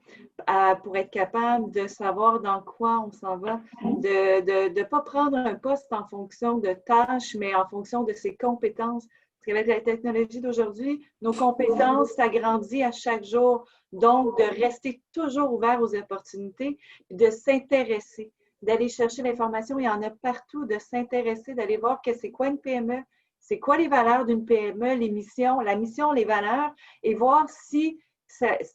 pour être capable de savoir dans quoi on s'en va. De ne pas prendre un poste en fonction de tâches, mais en fonction de ses compétences. Parce qu'avec la technologie d'aujourd'hui, nos compétences s'agrandissent à chaque jour. Donc, de rester toujours ouvert aux opportunités, de s'intéresser, d'aller chercher l'information. Il y en a partout, de s'intéresser, d'aller voir que c'est quoi une PME, c'est quoi les valeurs d'une PME, la mission, les valeurs, et voir si,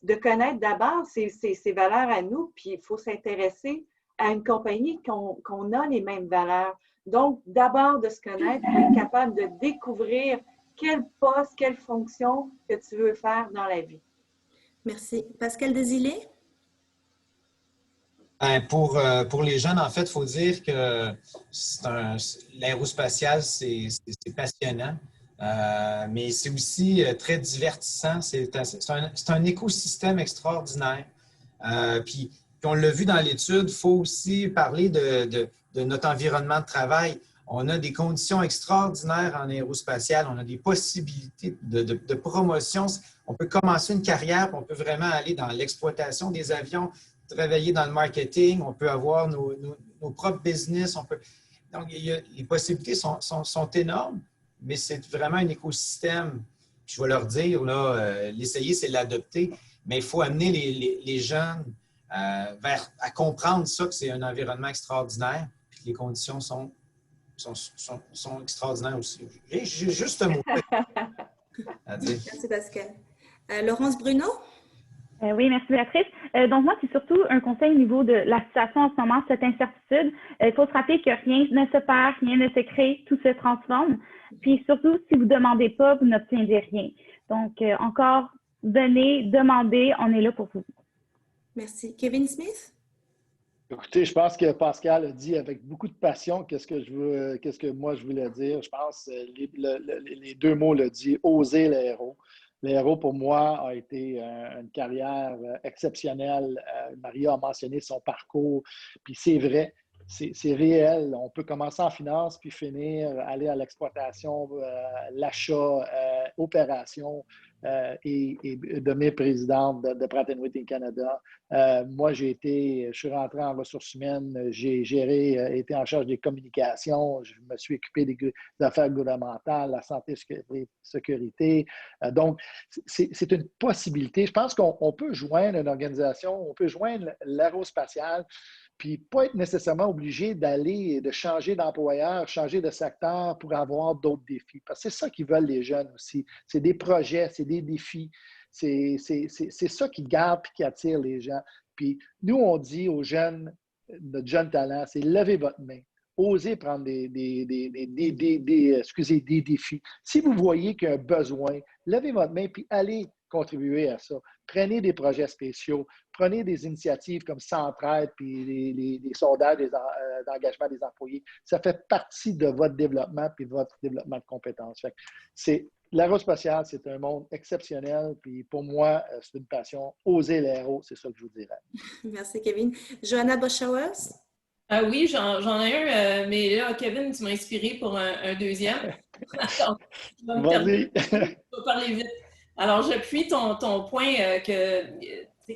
de connaître d'abord ces valeurs à nous, puis il faut s'intéresser à une compagnie qu'on a les mêmes valeurs. Donc, d'abord de se connaître, être capable de découvrir quel poste, quelle fonction que tu veux faire dans la vie. Merci. Pascal Desilets? Pour les jeunes, en fait, il faut dire que l'aérospatial, c'est passionnant, mais c'est aussi très divertissant. C'est un écosystème extraordinaire. Puis on l'a vu dans l'étude, il faut aussi parler de notre environnement de travail. On a des conditions extraordinaires en aérospatial, on a des possibilités de promotion. On peut commencer une carrière, puis on peut vraiment aller dans l'exploitation des avions, travailler dans le marketing, on peut avoir nos propres business. Donc, les possibilités sont énormes, mais c'est vraiment un écosystème. Puis je vais leur dire, l'essayer, c'est l'adopter, mais il faut amener les jeunes à comprendre ça, que c'est un environnement extraordinaire, puis que les conditions sont extraordinaires aussi. J'ai juste un mot à dire. Merci, Pascal. Laurence Bruno? Oui, merci, Béatrice. Donc, moi, c'est surtout un conseil au niveau de la situation en ce moment, cette incertitude. Il faut se rappeler que rien ne se perd, rien ne se crée, tout se transforme. Puis surtout, si vous ne demandez pas, vous n'obtiendrez rien. Donc, encore, venez, demandez, on est là pour vous. Merci. Kevin Smith? Écoutez, je pense que Pascal a dit avec beaucoup de passion qu'est-ce que moi je voulais dire. Je pense que les deux mots l'ont dit, oser l'aéro. L'aéro, pour moi, a été une carrière exceptionnelle. Maria a mentionné son parcours, puis c'est vrai, c'est réel. On peut commencer en finance, puis finir, aller à l'exploitation, l'achat, opération, et devenir présidente de Pratt & Whitney Canada. Moi, je suis rentré en ressources humaines, j'ai géré, été en charge des communications, je me suis occupé des affaires gouvernementales, la santé et sécurité. Donc, c'est une possibilité. Je pense qu'on peut joindre une organisation, on peut joindre l'aérospatiale, puis pas être nécessairement obligé de changer d'employeur, changer de secteur pour avoir d'autres défis. Parce que c'est ça qu'ils veulent les jeunes aussi. C'est des projets, c'est des défis. C'est ça qui garde et qui attire les gens. Puis nous, on dit aux jeunes, notre jeune talent, c'est levez votre main. Osez prendre des défis. Si vous voyez qu'il y a un besoin, levez votre main puis allez contribuer à ça. Prenez des projets spéciaux, prenez des initiatives comme Centraide puis les sondages d'engagement des employés. Ça fait partie de votre développement puis de votre développement de compétences. L'aérospatial, c'est un monde exceptionnel. Puis pour moi, c'est une passion. Oser l'aéro, c'est ça que je vous dirais. Merci, Kevin. Johanna Boschauers? Oui, j'en ai un, mais là, Kevin, tu m'as inspiré pour un deuxième. Alors, je vais parler vite. Alors, j'appuie ton point que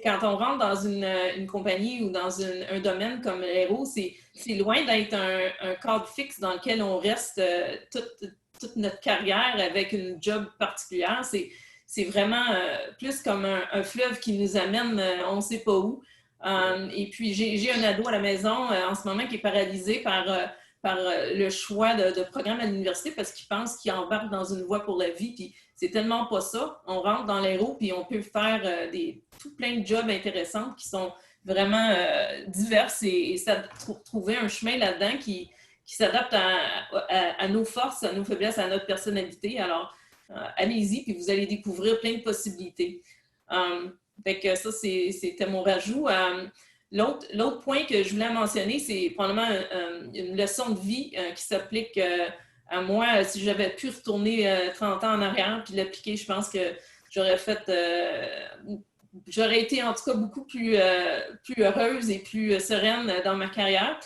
quand on rentre dans une compagnie ou dans un domaine comme l'aéro, c'est loin d'être un cadre fixe dans lequel on reste toute notre carrière avec une job particulière. C'est vraiment plus comme un fleuve qui nous amène on ne sait pas où. Et puis, j'ai un ado à la maison en ce moment qui est paralysé par le choix de programme à l'université parce qu'il pense qu'il embarque dans une voie pour la vie. Puis c'est tellement pas ça. On rentre dans l'aéro puis on peut faire tout plein de jobs intéressants qui sont vraiment diverses et trouver un chemin là-dedans qui s'adapte à nos forces, à nos faiblesses, à notre personnalité. Alors, allez-y puis vous allez découvrir plein de possibilités. Fait que ça, c'était mon rajout. L'autre point que je voulais mentionner, c'est probablement une leçon de vie qui s'applique à moi, si j'avais pu retourner 30 ans en arrière puis l'appliquer, je pense que j'aurais été en tout cas beaucoup plus heureuse et plus sereine dans ma carrière.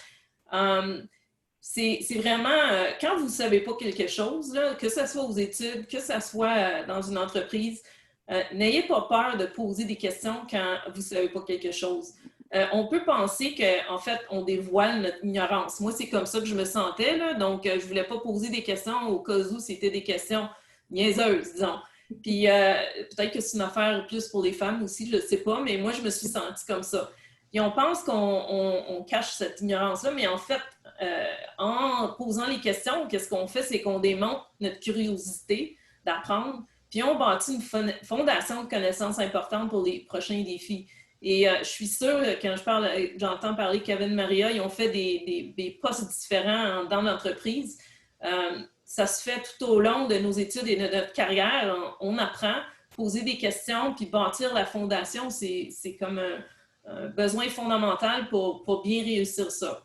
C'est vraiment, quand vous ne savez pas quelque chose, là, que ce soit aux études, que ce soit dans une entreprise, n'ayez pas peur de poser des questions quand vous ne savez pas quelque chose. On peut penser qu'en fait, on dévoile notre ignorance. Moi, c'est comme ça que je me sentais, là, donc je ne voulais pas poser des questions au cas où c'était des questions niaiseuses, disons. Puis peut-être que c'est une affaire plus pour les femmes aussi, je ne sais pas, mais moi, je me suis sentie comme ça. Puis on pense qu'on cache cette ignorance-là, mais en fait, en posant les questions, qu'est-ce qu'on fait? C'est qu'on démontre notre curiosité d'apprendre, puis on bâtit une fondation de connaissances importantes pour les prochains défis. Et je suis sûre, quand j'entends parler Kevin Maria, ils ont fait des postes différents dans l'entreprise. Ça se fait tout au long de nos études et de notre carrière. On apprend, poser des questions, puis bâtir la fondation, c'est comme un besoin fondamental pour bien réussir ça.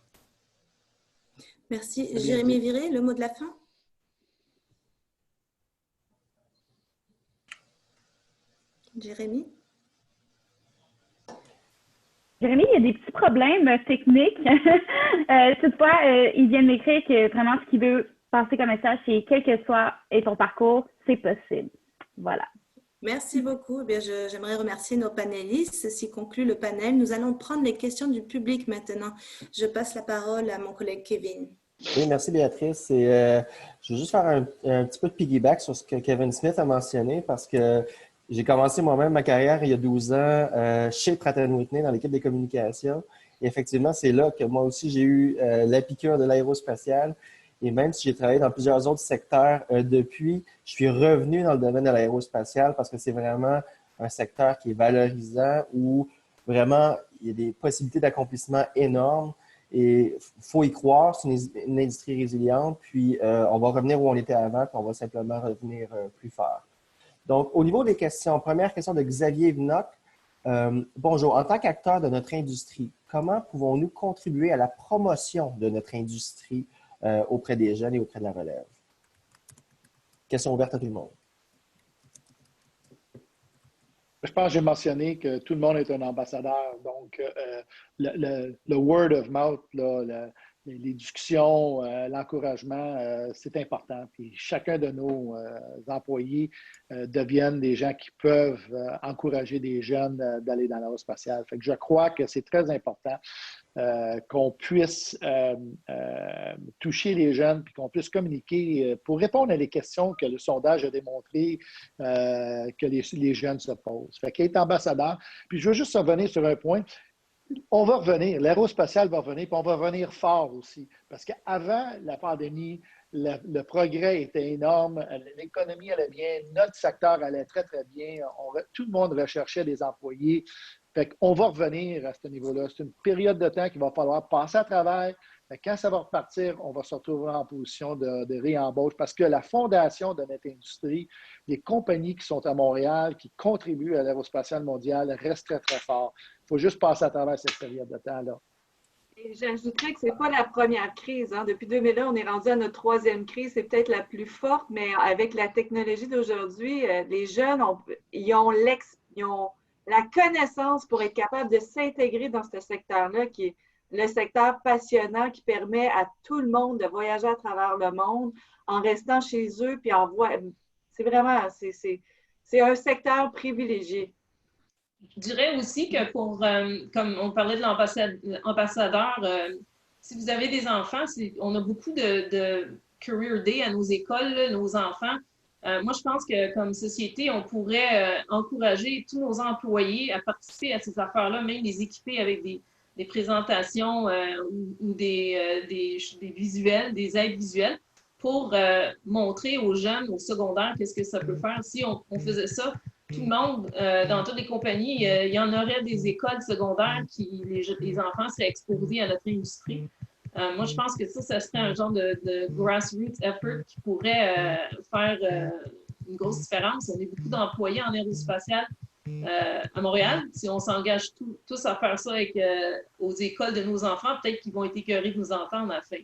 Merci. Jérémy Viré, le mot de la fin? Jérémy? Jérémy, il y a des petits problèmes techniques. Toutefois, il vient de m'écrire que vraiment ce qu'il veut passer comme message, c'est quel que soit ton parcours, c'est possible. Voilà. Merci beaucoup. Eh bien, j'aimerais remercier nos panélistes. Ceci conclut le panel. Nous allons prendre les questions du public maintenant. Je passe la parole à mon collègue Kevin. Oui, merci Béatrice. Et, je veux juste faire un petit peu de piggyback sur ce que Kevin Smith a mentionné parce que j'ai commencé moi-même ma carrière il y a 12 ans chez Pratt & Whitney dans l'équipe des communications. Et effectivement, c'est là que moi aussi j'ai eu la piqûre de l'aérospatiale. Et même si j'ai travaillé dans plusieurs autres secteurs depuis, je suis revenu dans le domaine de l'aérospatiale parce que c'est vraiment un secteur qui est valorisant où vraiment il y a des possibilités d'accomplissement énormes. Et il faut y croire, c'est une industrie résiliente. Puis on va revenir où on était avant, puis on va simplement revenir plus fort. Donc, au niveau des questions, première question de Xavier Vinoc. Bonjour, en tant qu'acteur de notre industrie, comment pouvons-nous contribuer à la promotion de notre industrie auprès des jeunes et auprès de la relève? Question ouverte à tout le monde. Je pense que j'ai mentionné que tout le monde est un ambassadeur. Donc, le word of mouth, là, les discussions, l'encouragement, c'est important. Puis chacun de nos employés deviennent des gens qui peuvent encourager des jeunes d'aller dans l'aérospatiale. Fait que je crois que c'est très important qu'on puisse toucher les jeunes puis qu'on puisse communiquer pour répondre à les questions que le sondage a démontré que les jeunes se posent. Fait qu'être ambassadeur. Puis je veux juste revenir sur un point. On va revenir, l'aérospatiale va revenir, puis on va revenir fort aussi. Parce qu'avant la pandémie, le progrès était énorme, l'économie allait bien, notre secteur allait très, très bien, tout le monde recherchait des employés. Fait qu'on va revenir à ce niveau-là. C'est une période de temps qu'il va falloir passer à travers. Quand ça va repartir, on va se retrouver en position de réembauche parce que la fondation de notre industrie, les compagnies qui sont à Montréal, qui contribuent à l'aérospatiale mondiale, restent très, très forts. Il faut juste passer à travers cette période de temps-là. Et j'ajouterais que ce n'est pas la première crise. Hein. Depuis 2001, on est rendu à notre troisième crise. C'est peut-être la plus forte, mais avec la technologie d'aujourd'hui, les jeunes, ils ont la connaissance pour être capables de s'intégrer dans ce secteur-là qui est le secteur passionnant qui permet à tout le monde de voyager à travers le monde en restant chez eux. Puis c'est vraiment, c'est un secteur privilégié. Je dirais aussi que comme on parlait de l'ambassadeur, si vous avez des enfants, on a beaucoup de Career Day à nos écoles, là, nos enfants. Moi, je pense que comme société, on pourrait encourager tous nos employés à participer à ces affaires-là, même les équiper avec des présentations ou des visuels, des aides visuelles pour montrer aux jeunes, au secondaire, qu'est-ce que ça peut faire. Si on faisait ça, tout le monde, dans toutes les compagnies, il y en aurait des écoles secondaires qui les enfants seraient exposés à notre industrie. Moi, je pense que ça serait un genre de grassroots effort qui pourrait faire une grosse différence. On est beaucoup d'employés en aérospatiale à Montréal. Si on s'engage tous à faire ça aux écoles de nos enfants, peut-être qu'ils vont être écœurés de nous entendre à la fin.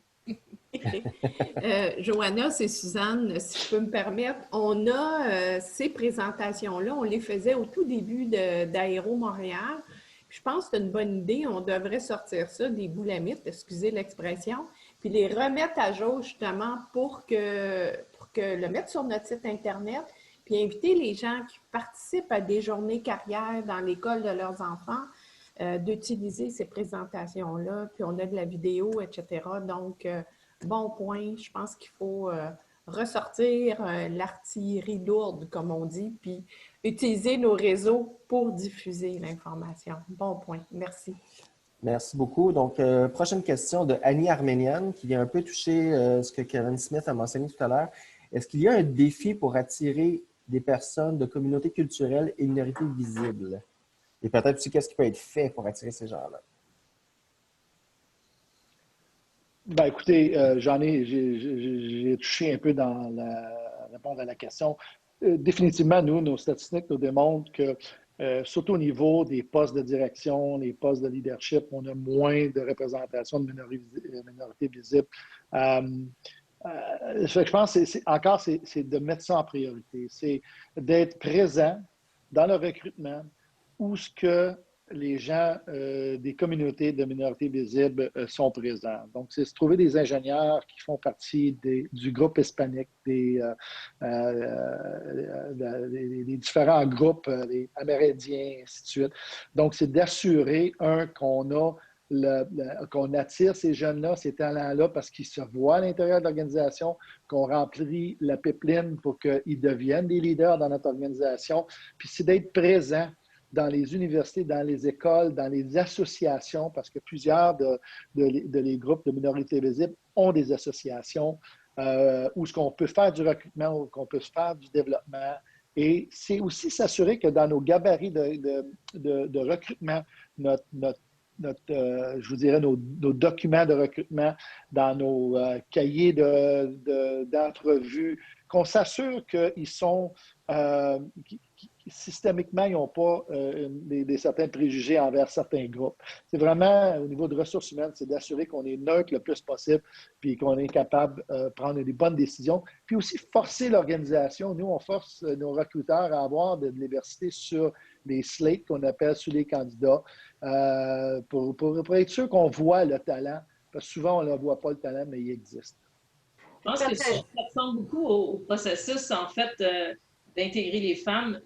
Joanna, c'est Suzanne, si je peux me permettre. On a ces présentations-là, on les faisait au tout début d'Aéro Montréal. Je pense que c'est une bonne idée. On devrait sortir ça des boulamites, excusez l'expression, puis les remettre à jour justement pour que le mettre sur notre site Internet, puis inviter les gens qui participent à des journées carrière dans l'école de leurs enfants d'utiliser ces présentations-là, puis on a de la vidéo, etc. Donc, bon point, je pense qu'il faut ressortir l'artillerie lourde, comme on dit, puis utiliser nos réseaux pour diffuser l'information. Bon point, merci. Merci beaucoup. Donc, prochaine question de Annie Arméniane, qui vient un peu toucher ce que Kevin Smith a mentionné tout à l'heure. Est-ce qu'il y a un défi pour attirer des personnes de communautés culturelles et minorités visibles? Et peut-être aussi, qu'est-ce qui peut être fait pour attirer ces gens-là? Ben, écoutez, j'ai touché un peu dans la réponse à la question. Définitivement, nos statistiques nous démontrent que, surtout au niveau des postes de direction, les postes de leadership, on a moins de représentation de minorités visibles. Je pense que c'est de mettre ça en priorité. C'est d'être présent dans le recrutement où ce que les gens des communautés de minorités visibles sont présents. Donc, c'est se trouver des ingénieurs qui font partie du groupe hispanique, des différents groupes, les Amérindiens, ainsi de suite. Donc, c'est d'assurer, qu'on attire ces jeunes-là, ces talents-là, parce qu'ils se voient à l'intérieur de l'organisation, qu'on remplit la pipeline pour qu'ils deviennent des leaders dans notre organisation. Puis c'est d'être présent dans les universités, dans les écoles, dans les associations, parce que plusieurs les groupes de minorités visibles ont des associations où ce qu'on peut faire du recrutement, où qu'on peut faire du développement. Et c'est aussi s'assurer que dans nos gabarits de recrutement, je vous dirais, nos documents de recrutement, dans nos cahiers d'entrevue, qu'on s'assure qu'ils sont systémiquement, ils n'ont pas certains préjugés envers certains groupes. C'est vraiment, au niveau de ressources humaines, c'est d'assurer qu'on est neutre le plus possible puis qu'on est capable de prendre des bonnes décisions. Puis aussi, forcer l'organisation. Nous, on force nos recruteurs à avoir de diversité sur les slates qu'on appelle sur les candidats pour être sûr qu'on voit le talent. Parce que souvent, on ne voit pas le talent, mais il existe. Je pense que ça ressemble beaucoup au processus, en fait, d'intégrer les femmes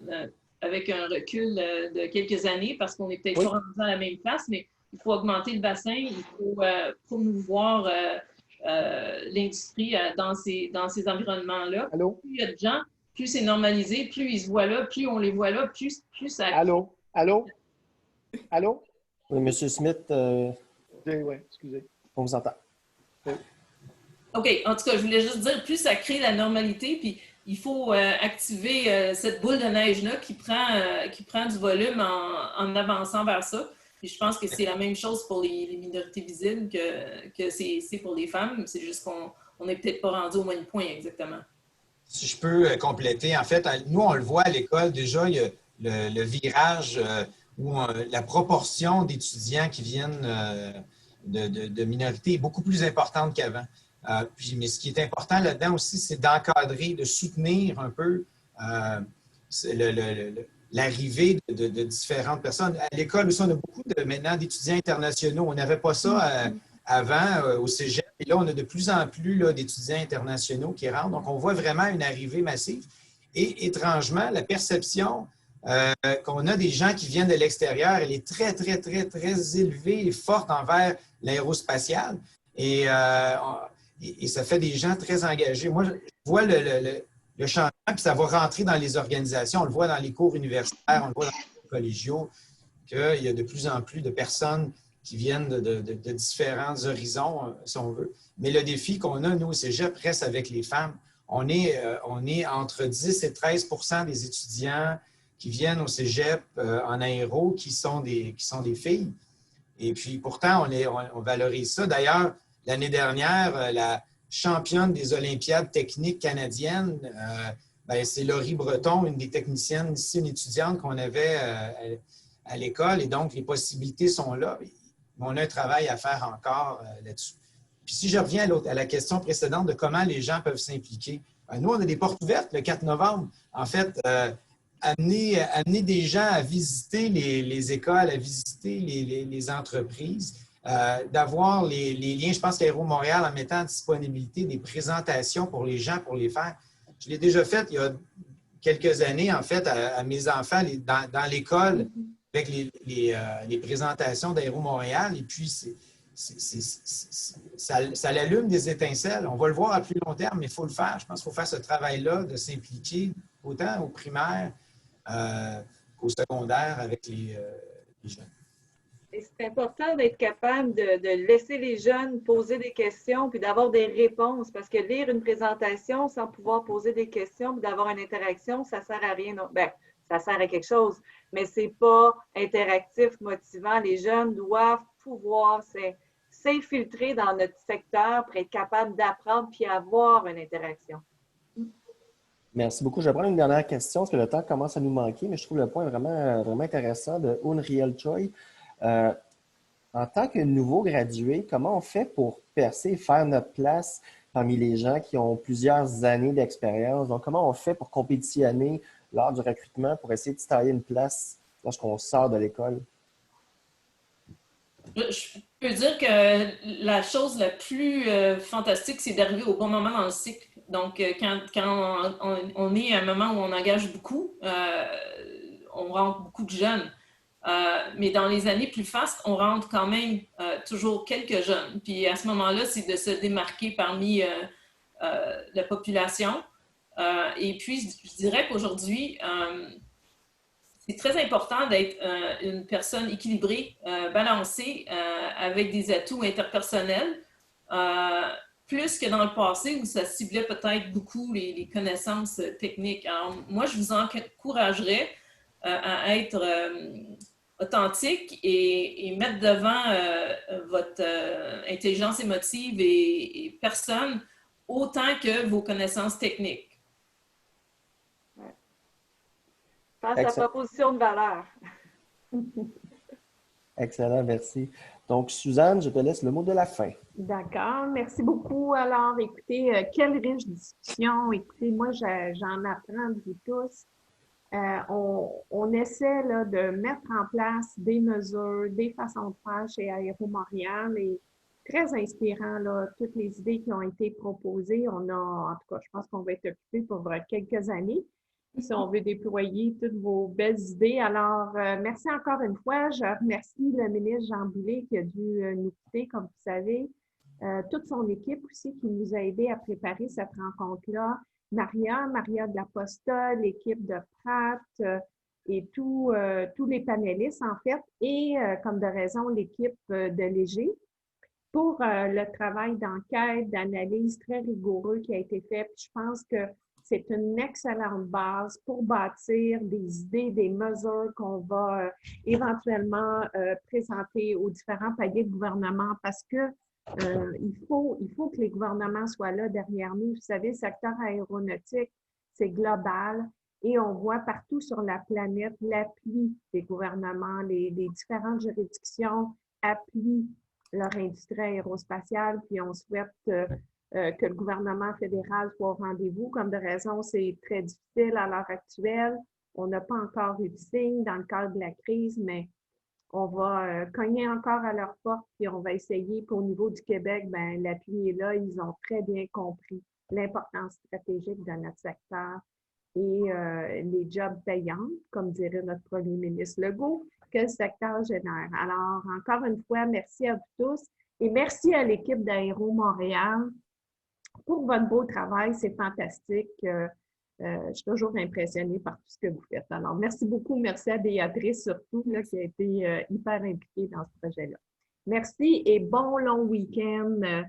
avec un recul de quelques années, parce qu'on n'est peut-être pas rendu à la même place, mais il faut augmenter le bassin, il faut promouvoir l'industrie dans ces environnements-là. Allô? Plus il y a de gens, plus c'est normalisé, plus ils se voient là, plus on les voit là, plus ça... Allô? Allô? Allô? Oui, M. Smith. Oui, excusez. On vous entend. Oui. OK. En tout cas, je voulais juste dire, plus ça crée la normalité, puis il faut activer cette boule de neige-là qui prend du volume en avançant vers ça. Puis je pense que c'est la même chose pour les minorités visibles que c'est pour les femmes. C'est juste qu'on n'est peut-être pas rendu au même point exactement. Si je peux compléter, en fait, nous, on le voit à l'école, déjà, il y a le virage où la proportion d'étudiants qui viennent de minorités est beaucoup plus importante qu'avant. Mais ce qui est important là-dedans aussi, c'est d'encadrer, de soutenir un peu l'arrivée de différentes personnes. À l'école aussi, on a beaucoup maintenant d'étudiants internationaux. On n'avait pas ça avant au cégep. Et là, on a de plus en plus d'étudiants internationaux qui rentrent. Donc, on voit vraiment une arrivée massive. Et étrangement, la perception qu'on a des gens qui viennent de l'extérieur, elle est très, très, très, très élevée et forte envers l'aérospatiale. Et ça fait des gens très engagés. Moi, je vois le changement, puis ça va rentrer dans les organisations. On le voit dans les cours universitaires, on le voit dans les cours collégiaux, qu'il y a de plus en plus de personnes qui viennent de différents horizons, si on veut. Mais le défi qu'on a, nous, au cégep, reste avec les femmes. On est entre 10 et 13 % des étudiants qui viennent au cégep en aéro qui sont des filles. Et puis, pourtant, on valorise ça. D'ailleurs, l'année dernière, la championne des Olympiades techniques canadiennes, c'est Laurie Breton, une des techniciennes ici, une étudiante qu'on avait à l'école. Et donc, les possibilités sont là. On a un travail à faire encore là-dessus. Puis si je reviens à la question précédente de comment les gens peuvent s'impliquer, nous, on a des portes ouvertes le 4 novembre. En fait, amener des gens à visiter les écoles, à visiter les entreprises, d'avoir les liens. Je pense qu'Aéro Montréal, en mettant en disponibilité des présentations pour les gens, pour les faire. Je l'ai déjà fait il y a quelques années, en fait, à mes enfants dans l'école avec les présentations d'Aéro Montréal. Et puis, ça l'allume des étincelles. On va le voir à plus long terme, mais il faut le faire. Je pense qu'il faut faire ce travail-là de s'impliquer autant au primaire qu'au secondaire avec les jeunes. C'est important d'être capable de laisser les jeunes poser des questions puis d'avoir des réponses, parce que lire une présentation sans pouvoir poser des questions puis d'avoir une interaction, ça ne sert à rien. Bien, ça sert à quelque chose, mais ce n'est pas interactif, motivant. Les jeunes doivent pouvoir s'infiltrer dans notre secteur pour être capable d'apprendre puis avoir une interaction. Merci beaucoup. Je vais prendre une dernière question parce que le temps commence à nous manquer, mais je trouve le point vraiment, vraiment intéressant de Unriel Choi. En tant que nouveau gradué, comment on fait pour percer et faire notre place parmi les gens qui ont plusieurs années d'expérience? Donc, comment on fait pour compétitionner lors du recrutement pour essayer de se tailler une place lorsqu'on sort de l'école? Je peux dire que la chose la plus fantastique, c'est d'arriver au bon moment dans le cycle. Donc, quand on est à un moment où on engage beaucoup, on rentre beaucoup de jeunes. Mais dans les années plus fastes, on rentre quand même toujours quelques jeunes. Puis à ce moment-là, c'est de se démarquer parmi la population. Et puis, je dirais qu'aujourd'hui, c'est très important d'être une personne équilibrée, balancée, avec des atouts interpersonnels, plus que dans le passé où ça ciblait peut-être beaucoup les connaissances techniques. Alors, moi, je vous encouragerais à être authentique et mettre devant votre intelligence émotive et personne autant que vos connaissances techniques. Face à la proposition de valeur. Excellent, merci. Donc, Suzanne, je te laisse le mot de la fin. D'accord, merci beaucoup. Alors, écoutez, quelle riche discussion. Écoutez, moi, j'en apprends de vous tous. On essaie là, de mettre en place des mesures, des façons de faire chez Aéro Montréal et très inspirant, là, toutes les idées qui ont été proposées. On a, en tout cas, je pense qu'on va être occupé pour quelques années si on veut déployer toutes vos belles idées. Alors, merci encore une fois. Je remercie le ministre Jean Boulet qui a dû nous quitter, comme vous savez. Toute son équipe aussi qui nous a aidés à préparer cette rencontre-là. Maria de l'Apostole, l'équipe de Pratt et tous les panélistes, en fait, et comme de raison, l'équipe de Léger pour le travail d'enquête, d'analyse très rigoureux qui a été fait. Puis je pense que c'est une excellente base pour bâtir des idées, des mesures qu'on va éventuellement présenter aux différents paliers de gouvernement parce que il faut que les gouvernements soient là derrière nous. Vous savez, le secteur aéronautique, c'est global et on voit partout sur la planète l'appui des gouvernements, les différentes juridictions appuient leur industrie aérospatiale, puis on souhaite que le gouvernement fédéral soit au rendez-vous. Comme de raison, c'est très difficile à l'heure actuelle. On n'a pas encore eu de signe dans le cadre de la crise, mais on va cogner encore à leur porte puis on va essayer qu'au niveau du Québec, ben, l'appui est là. Ils ont très bien compris l'importance stratégique de notre secteur et les jobs payants, comme dirait notre premier ministre Legault, que le secteur génère. Alors, encore une fois, merci à vous tous et merci à l'équipe d'Aéro Montréal pour votre beau travail. C'est fantastique. Je suis toujours impressionnée par tout ce que vous faites. Alors, merci beaucoup. Merci à Béatrice surtout, là, qui a été hyper impliquée dans ce projet-là. Merci et bon long week-end.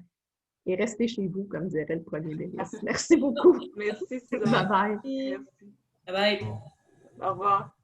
Et restez chez vous, comme dirait le premier ministre. Merci beaucoup. Merci. Bye-bye. Merci. Bye-bye. Au revoir.